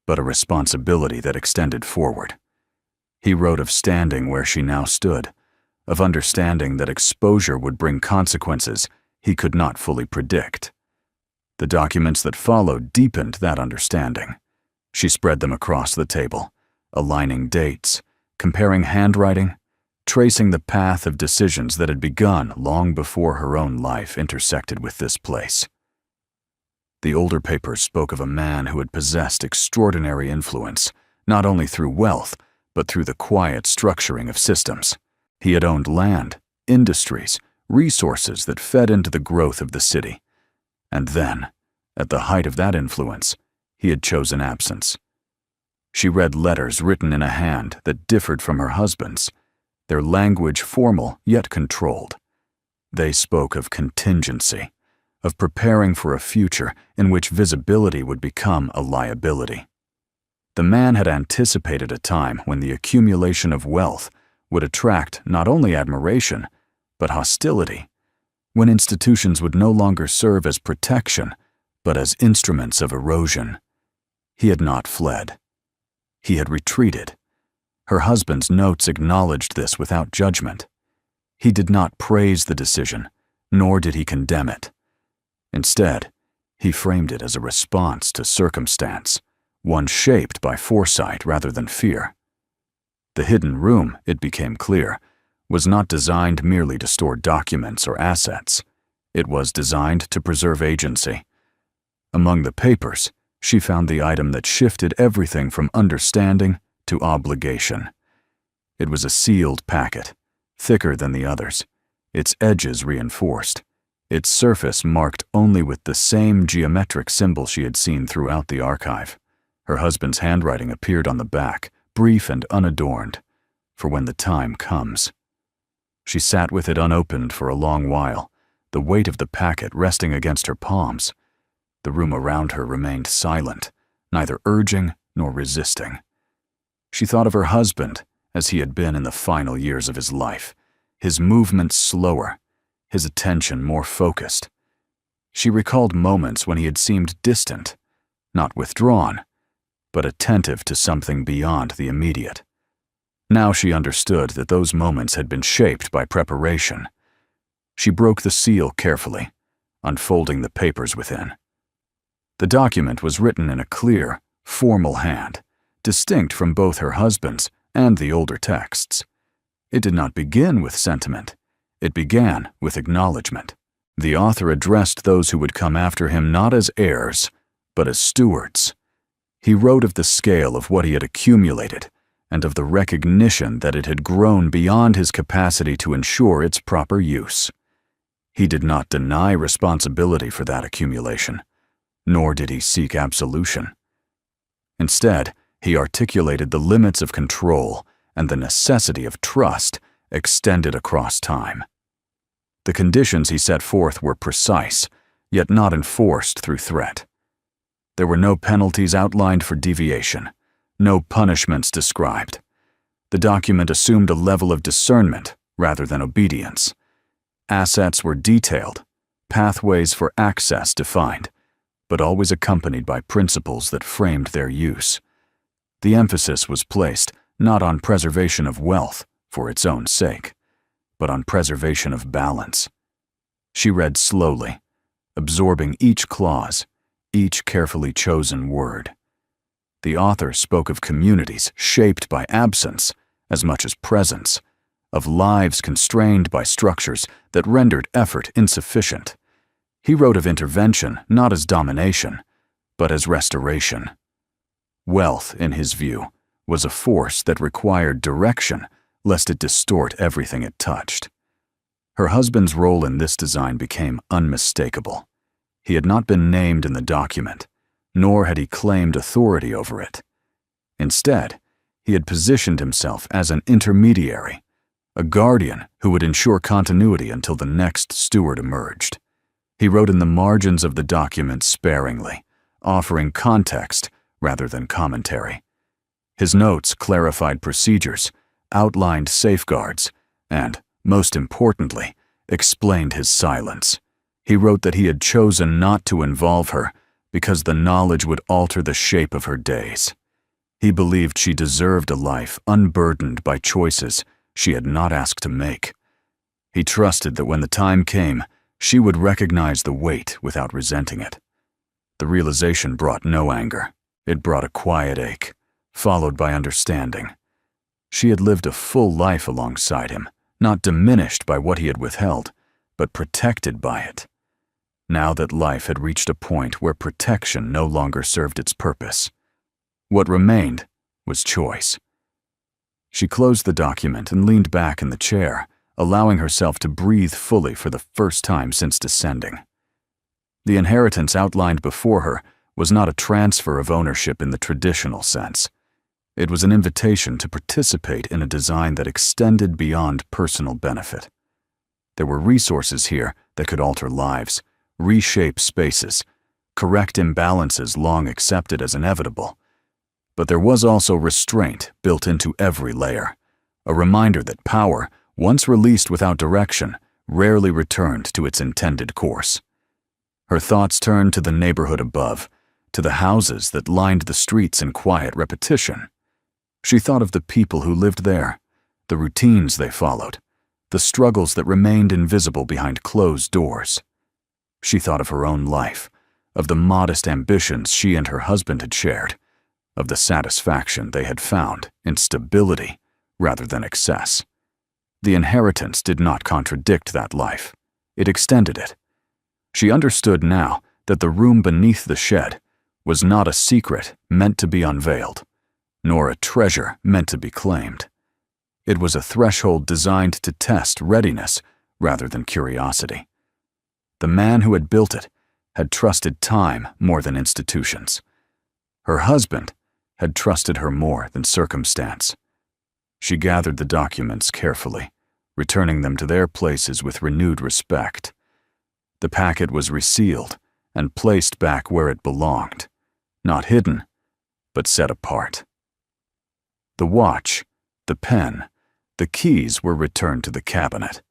but a responsibility that extended forward. He wrote of standing where she now stood, of understanding that exposure would bring consequences he could not fully predict. The documents that followed deepened that understanding. She spread them across the table, aligning dates, comparing handwriting, tracing the path of decisions that had begun long before her own life intersected with this place. The older papers spoke of a man who had possessed extraordinary influence, not only through wealth, but through the quiet structuring of systems. He had owned land, industries, resources that fed into the growth of the city. And then, at the height of that influence, he had chosen absence. She read letters written in a hand that differed from her husband's, their language formal yet controlled. They spoke of contingency, of preparing for a future in which visibility would become a liability. The man had anticipated a time when the accumulation of wealth would attract not only admiration, but hostility, when institutions would no longer serve as protection, but as instruments of erosion. He had not fled. He had retreated. Her husband's notes acknowledged this without judgment. He did not praise the decision, nor did he condemn it. Instead, he framed it as a response to circumstance, one shaped by foresight rather than fear. The hidden room, it became clear, was not designed merely to store documents or assets. It was designed to preserve agency. Among the papers, she found the item that shifted everything from understanding to obligation. It was a sealed packet, thicker than the others, its edges reinforced, its surface marked only with the same geometric symbol she had seen throughout the archive. Her husband's handwriting appeared on the back, brief and unadorned, for when the time comes. She sat with it unopened for a long while, the weight of the packet resting against her palms. The room around her remained silent, neither urging nor resisting. She thought of her husband as he had been in the final years of his life, his movements slower, his attention more focused. She recalled moments when he had seemed distant, not withdrawn, but attentive to something beyond the immediate. Now she understood that those moments had been shaped by preparation. She broke the seal carefully, unfolding the papers within. The document was written in a clear, formal hand, distinct from both her husband's and the older texts. It did not begin with sentiment. It began with acknowledgement. The author addressed those who would come after him not as heirs, but as stewards. He wrote of the scale of what he had accumulated and of the recognition that it had grown beyond his capacity to ensure its proper use. He did not deny responsibility for that accumulation, nor did he seek absolution. Instead, he articulated the limits of control and the necessity of trust extended across time. The conditions he set forth were precise, yet not enforced through threat. There were no penalties outlined for deviation, no punishments described. The document assumed a level of discernment rather than obedience. Assets were detailed, pathways for access defined, but always accompanied by principles that framed their use. The emphasis was placed not on preservation of wealth for its own sake, but on preservation of balance. She read slowly, absorbing each clause, each carefully chosen word. The author spoke of communities shaped by absence as much as presence, of lives constrained by structures that rendered effort insufficient. He wrote of intervention not as domination, but as restoration. Wealth, in his view, was a force that required direction lest it distort everything it touched. Her husband's role in this design became unmistakable. He had not been named in the document, nor had he claimed authority over it. Instead, he had positioned himself as an intermediary, a guardian who would ensure continuity until the next steward emerged. He wrote in the margins of the document sparingly, offering context rather than commentary. His notes clarified procedures, outlined safeguards, and, most importantly, explained his silence. He wrote that he had chosen not to involve her because the knowledge would alter the shape of her days. He believed she deserved a life unburdened by choices she had not asked to make. He trusted that when the time came, she would recognize the weight without resenting it. The realization brought no anger. It brought a quiet ache, followed by understanding. She had lived a full life alongside him, not diminished by what he had withheld, but protected by it. Now that life had reached a point where protection no longer served its purpose, what remained was choice. She closed the document and leaned back in the chair, allowing herself to breathe fully for the first time since descending. The inheritance outlined before her was not a transfer of ownership in the traditional sense. It was an invitation to participate in a design that extended beyond personal benefit. There were resources here that could alter lives, reshape spaces, correct imbalances long accepted as inevitable. But there was also restraint built into every layer, a reminder that power, once released without direction, rarely returned to its intended course. Her thoughts turned to the neighborhood above, to the houses that lined the streets in quiet repetition. She thought of the people who lived there, the routines they followed, the struggles that remained invisible behind closed doors. She thought of her own life, of the modest ambitions she and her husband had shared, of the satisfaction they had found in stability rather than excess. The inheritance did not contradict that life. It extended it. She understood now that the room beneath the shed was not a secret meant to be unveiled, nor a treasure meant to be claimed. It was a threshold designed to test readiness rather than curiosity. The man who had built it had trusted time more than institutions. Her husband had trusted her more than circumstance. She gathered the documents carefully, returning them to their places with renewed respect. The packet was resealed and placed back where it belonged, not hidden, but set apart. The watch, the pen, the keys were returned to the cabinet,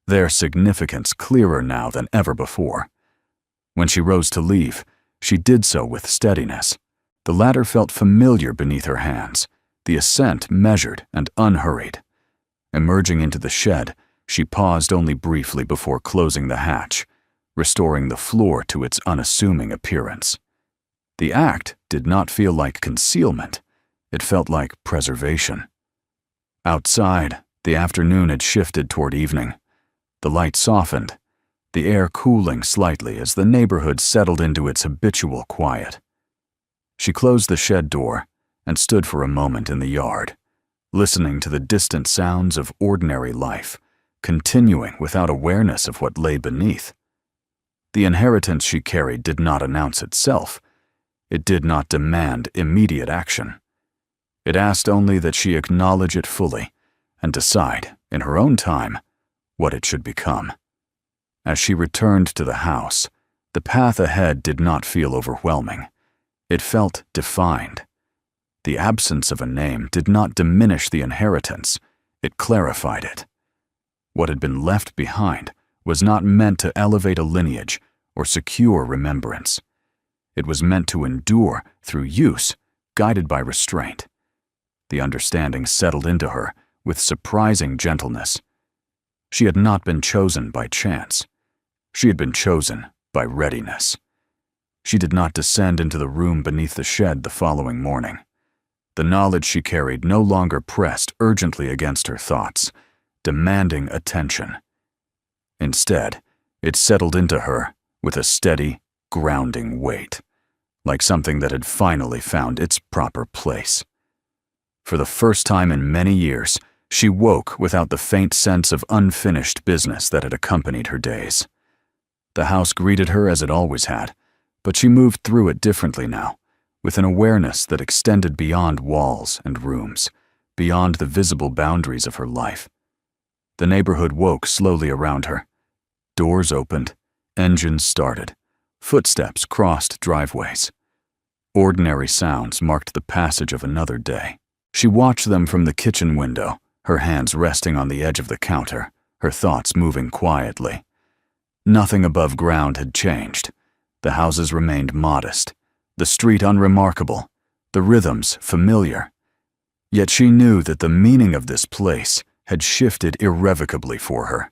their significance clearer now than ever before. When she rose to leave, she did so with steadiness. The ladder felt familiar beneath her hands, the ascent measured and unhurried. Emerging into the shed, she paused only briefly before closing the hatch, restoring the floor to its unassuming appearance. The act did not feel like concealment. It felt like preservation. Outside, the afternoon had shifted toward evening. The light softened, the air cooling slightly as the neighborhood settled into its habitual quiet. She closed the shed door and stood for a moment in the yard, listening to the distant sounds of ordinary life, continuing without awareness of what lay beneath. The inheritance she carried did not announce itself. It did not demand immediate action. It asked only that she acknowledge it fully and decide, in her own time, what it should become. As she returned to the house, the path ahead did not feel overwhelming. It felt defined. The absence of a name did not diminish the inheritance, it clarified it. What had been left behind was not meant to elevate a lineage or secure remembrance. It was meant to endure through use, guided by restraint. The understanding settled into her with surprising gentleness. She had not been chosen by chance. She had been chosen by readiness. She did not descend into the room beneath the shed the following morning. The knowledge she carried no longer pressed urgently against her thoughts, demanding attention. Instead, it settled into her with a steady, grounding weight, like something that had finally found its proper place. For the first time in many years, she woke without the faint sense of unfinished business that had accompanied her days. The house greeted her as it always had, but she moved through it differently now, with an awareness that extended beyond walls and rooms, beyond the visible boundaries of her life. The neighborhood woke slowly around her. Doors opened, engines started, footsteps crossed driveways. Ordinary sounds marked the passage of another day. She watched them from the kitchen window, her hands resting on the edge of the counter, her thoughts moving quietly. Nothing above ground had changed. The houses remained modest, the street unremarkable, the rhythms familiar. Yet she knew that the meaning of this place had shifted irrevocably for her.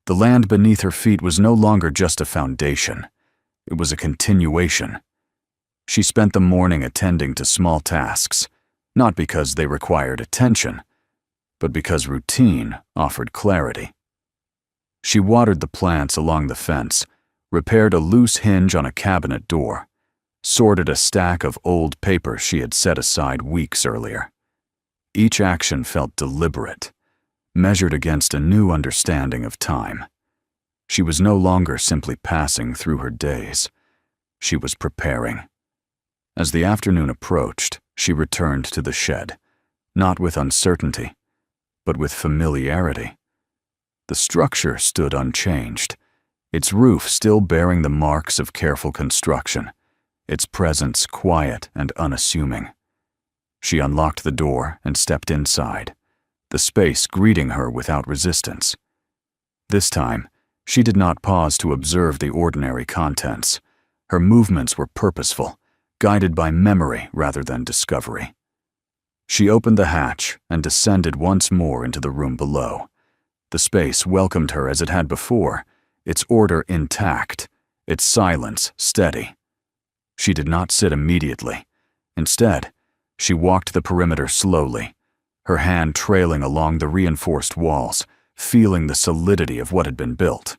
The land beneath her feet was no longer just a foundation. It was a continuation. She spent the morning attending to small tasks, not because they required attention, but because routine offered clarity. She watered the plants along the fence, repaired a loose hinge on a cabinet door, sorted a stack of old papers she had set aside weeks earlier. Each action felt deliberate, measured against a new understanding of time. She was no longer simply passing through her days. She was preparing. As the afternoon approached, she returned to the shed, not with uncertainty, but with familiarity. The structure stood unchanged, its roof still bearing the marks of careful construction, its presence quiet and unassuming. She unlocked the door and stepped inside, the space greeting her without resistance. This time, she did not pause to observe the ordinary contents. Her movements were purposeful, guided by memory rather than discovery. She opened the hatch and descended once more into the room below. The space welcomed her as it had before, its order intact, its silence steady. She did not sit immediately. Instead, she walked the perimeter slowly, her hand trailing along the reinforced walls, feeling the solidity of what had been built.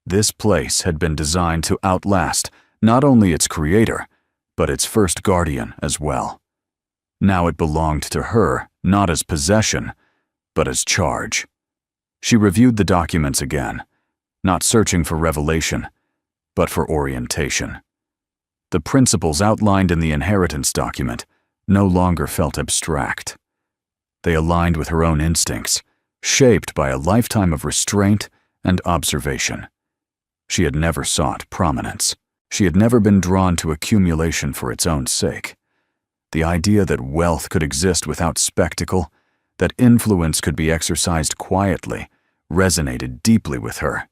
This place had been designed to outlast not only its creator, but its first guardian as well. Now it belonged to her, not as possession, but as charge. She reviewed the documents again, not searching for revelation, but for orientation. The principles outlined in the inheritance document no longer felt abstract. They aligned with her own instincts, shaped by a lifetime of restraint and observation. She had never sought prominence. She had never been drawn to accumulation for its own sake. The idea that wealth could exist without spectacle, that influence could be exercised quietly, resonated deeply with her.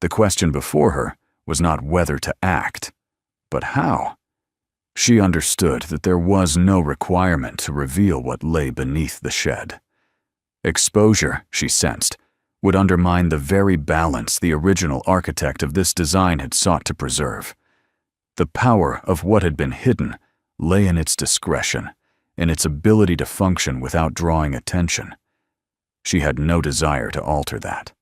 The question before her was not whether to act, but how. She understood that there was no requirement to reveal what lay beneath the shed. Exposure, she sensed, would undermine the very balance the original architect of this design had sought to preserve. The power of what had been hidden lay in its discretion, in its ability to function without drawing attention. She had no desire to alter that.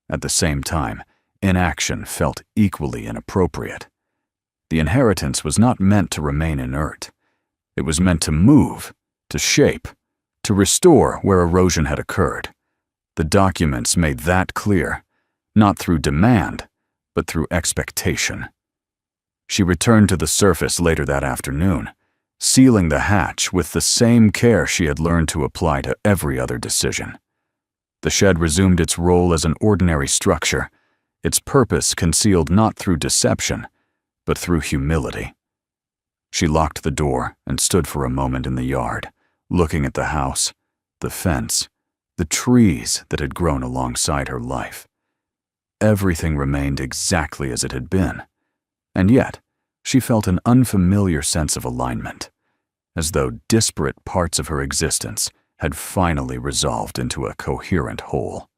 At the same time, inaction felt equally inappropriate. The inheritance was not meant to remain inert. It was meant to move, to shape, to restore where erosion had occurred. The documents made that clear, not through demand, but through expectation. She returned to the surface later that afternoon, sealing the hatch with the same care she had learned to apply to every other decision. The shed resumed its role as an ordinary structure, its purpose concealed not through deception, but through humility. She locked the door and stood for a moment in the yard, looking at the house, the fence, the trees that had grown alongside her life. Everything remained exactly as it had been, and yet she felt an unfamiliar sense of alignment, as though disparate parts of her existence had finally resolved into a coherent whole.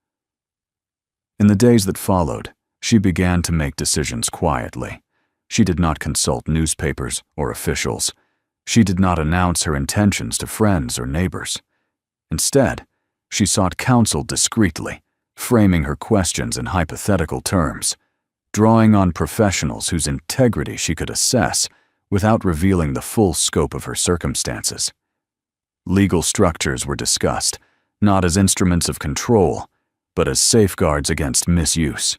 In the days that followed, she began to make decisions quietly. She did not consult newspapers or officials. She did not announce her intentions to friends or neighbors. Instead, she sought counsel discreetly, framing her questions in hypothetical terms, drawing on professionals whose integrity she could assess without revealing the full scope of her circumstances. Legal structures were discussed, not as instruments of control, but as safeguards against misuse.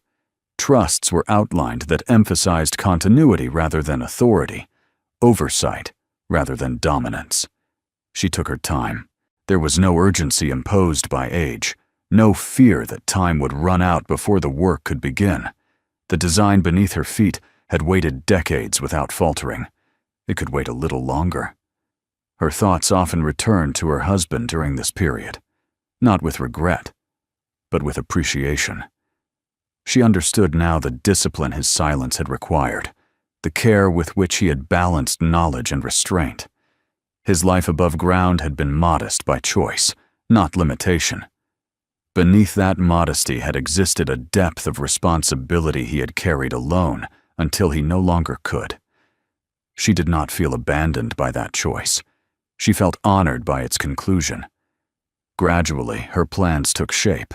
Trusts were outlined that emphasized continuity rather than authority, oversight rather than dominance. She took her time. There was no urgency imposed by age, no fear that time would run out before the work could begin. The design beneath her feet had waited decades without faltering. It could wait a little longer. Her thoughts often returned to her husband during this period, not with regret, but with appreciation. She understood now the discipline his silence had required, the care with which he had balanced knowledge and restraint. His life above ground had been modest by choice, not limitation. Beneath that modesty had existed a depth of responsibility he had carried alone until he no longer could. She did not feel abandoned by that choice. She felt honored by its conclusion. Gradually, her plans took shape,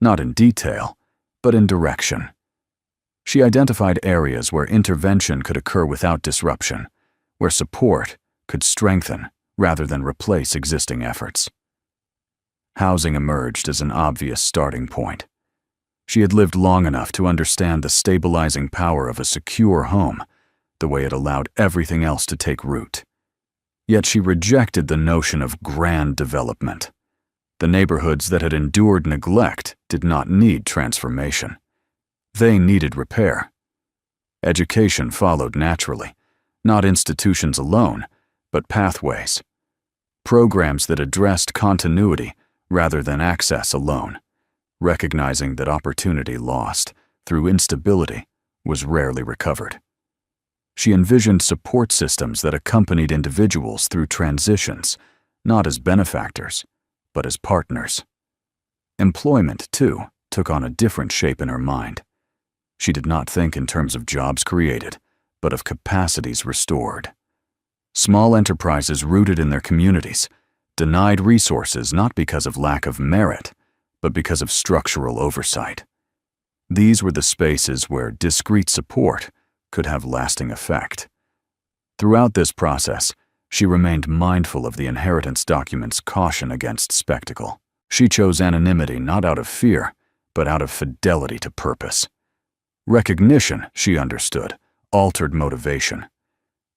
not in detail, but in direction. She identified areas where intervention could occur without disruption, where support could strengthen rather than replace existing efforts. Housing emerged as an obvious starting point. She had lived long enough to understand the stabilizing power of a secure home, the way it allowed everything else to take root. Yet she rejected the notion of grand development. The neighborhoods that had endured neglect did not need transformation. They needed repair. Education followed naturally, not institutions alone, but pathways. Programs that addressed continuity rather than access alone, recognizing that opportunity lost through instability was rarely recovered. She envisioned support systems that accompanied individuals through transitions, not as benefactors, but as partners. Employment, too, took on a different shape in her mind. She did not think in terms of jobs created, but of capacities restored. Small enterprises rooted in their communities, denied resources not because of lack of merit, but because of structural oversight. These were the spaces where discrete support could have lasting effect. Throughout this process, she remained mindful of the inheritance document's caution against spectacle. She chose anonymity not out of fear, but out of fidelity to purpose. Recognition, she understood, altered motivation.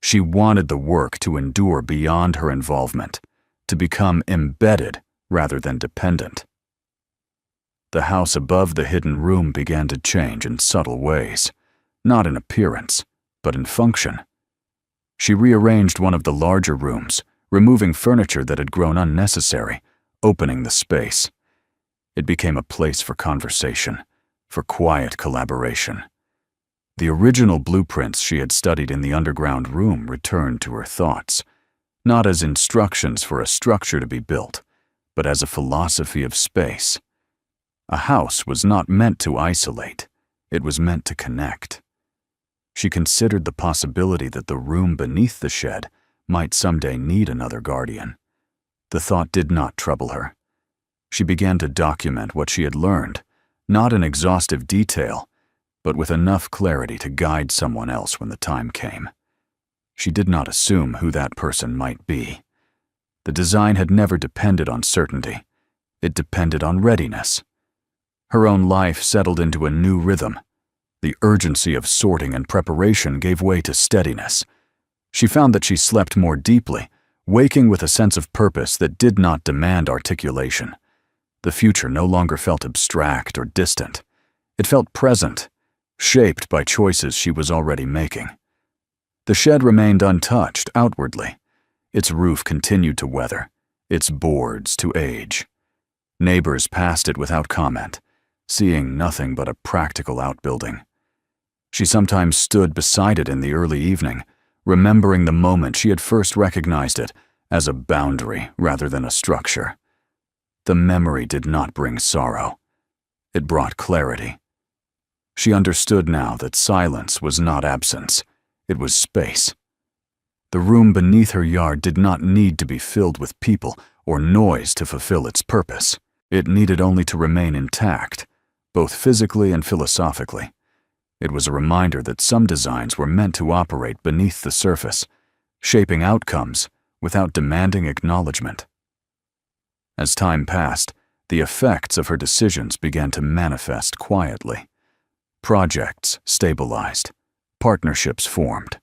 She wanted the work to endure beyond her involvement, to become embedded rather than dependent. The house above the hidden room began to change in subtle ways, not in appearance, but in function. She rearranged one of the larger rooms, removing furniture that had grown unnecessary, opening the space. It became a place for conversation, for quiet collaboration. The original blueprints she had studied in the underground room returned to her thoughts, not as instructions for a structure to be built, but as a philosophy of space. A house was not meant to isolate, it was meant to connect. She considered the possibility that the room beneath the shed might someday need another guardian. The thought did not trouble her. She began to document what she had learned, not in exhaustive detail, but with enough clarity to guide someone else when the time came. She did not assume who that person might be. The design had never depended on certainty. It depended on readiness. Her own life settled into a new rhythm. The urgency of sorting and preparation gave way to steadiness. She found that she slept more deeply, waking with a sense of purpose that did not demand articulation. The future no longer felt abstract or distant. It felt present, shaped by choices she was already making. The shed remained untouched outwardly. Its roof continued to weather, its boards to age. Neighbors passed it without comment, seeing nothing but a practical outbuilding. She sometimes stood beside it in the early evening, remembering the moment she had first recognized it as a boundary rather than a structure. The memory did not bring sorrow. It brought clarity. She understood now that silence was not absence, it was space. The room beneath her yard did not need to be filled with people or noise to fulfill its purpose. It needed only to remain intact, both physically and philosophically. It was a reminder that some designs were meant to operate beneath the surface, shaping outcomes without demanding acknowledgement. As time passed, the effects of her decisions began to manifest quietly. Projects stabilized, partnerships formed.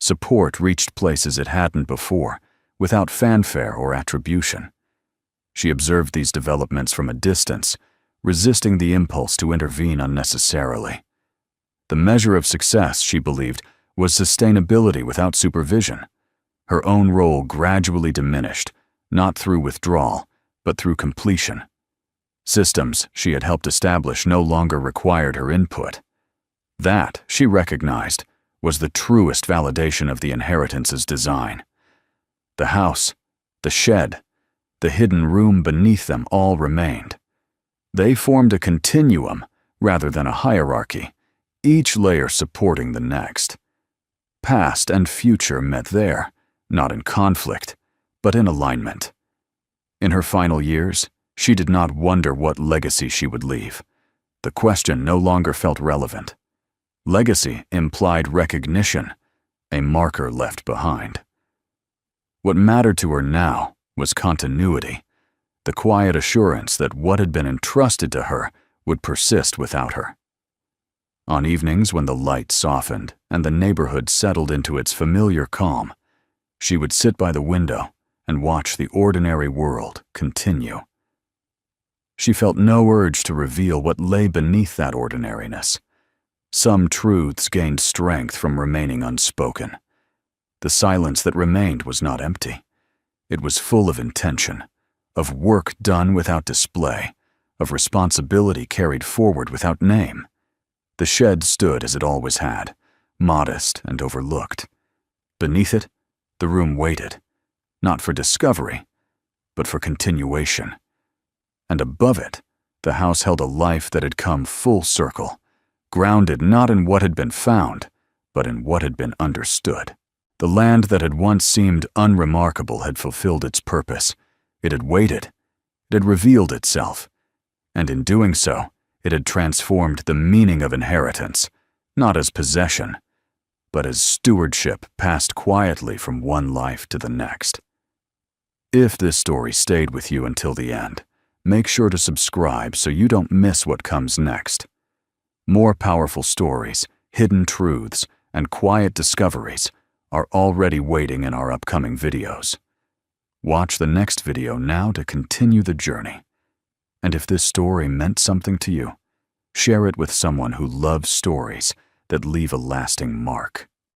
Support reached places it hadn't before, without fanfare or attribution. She observed these developments from a distance, resisting the impulse to intervene unnecessarily. The measure of success, she believed, was sustainability without supervision. Her own role gradually diminished, not through withdrawal, but through completion. Systems she had helped establish no longer required her input. That, she recognized, was the truest validation of the inheritance's design. The house, the shed, the hidden room beneath them all remained. They formed a continuum rather than a hierarchy, each layer supporting the next. Past and future met there, not in conflict, but in alignment. In her final years, she did not wonder what legacy she would leave. The question no longer felt relevant. Legacy implied recognition, a marker left behind. What mattered to her now was continuity, the quiet assurance that what had been entrusted to her would persist without her. On evenings when the light softened and the neighborhood settled into its familiar calm, she would sit by the window and watch the ordinary world continue. She felt no urge to reveal what lay beneath that ordinariness. Some truths gained strength from remaining unspoken. The silence that remained was not empty. It was full of intention, of work done without display, of responsibility carried forward without name. The shed stood as it always had, modest and overlooked. Beneath it, the room waited, not for discovery, but for continuation. And above it, the house held a life that had come full circle, grounded not in what had been found, but in what had been understood. The land that had once seemed unremarkable had fulfilled its purpose. It had waited. It had revealed itself. And in doing so, it had transformed the meaning of inheritance, not as possession, but as stewardship passed quietly from one life to the next. If this story stayed with you until the end, make sure to subscribe so you don't miss what comes next. More powerful stories, hidden truths, and quiet discoveries are already waiting in our upcoming videos. Watch the next video now to continue the journey. And if this story meant something to you, share it with someone who loves stories that leave a lasting mark.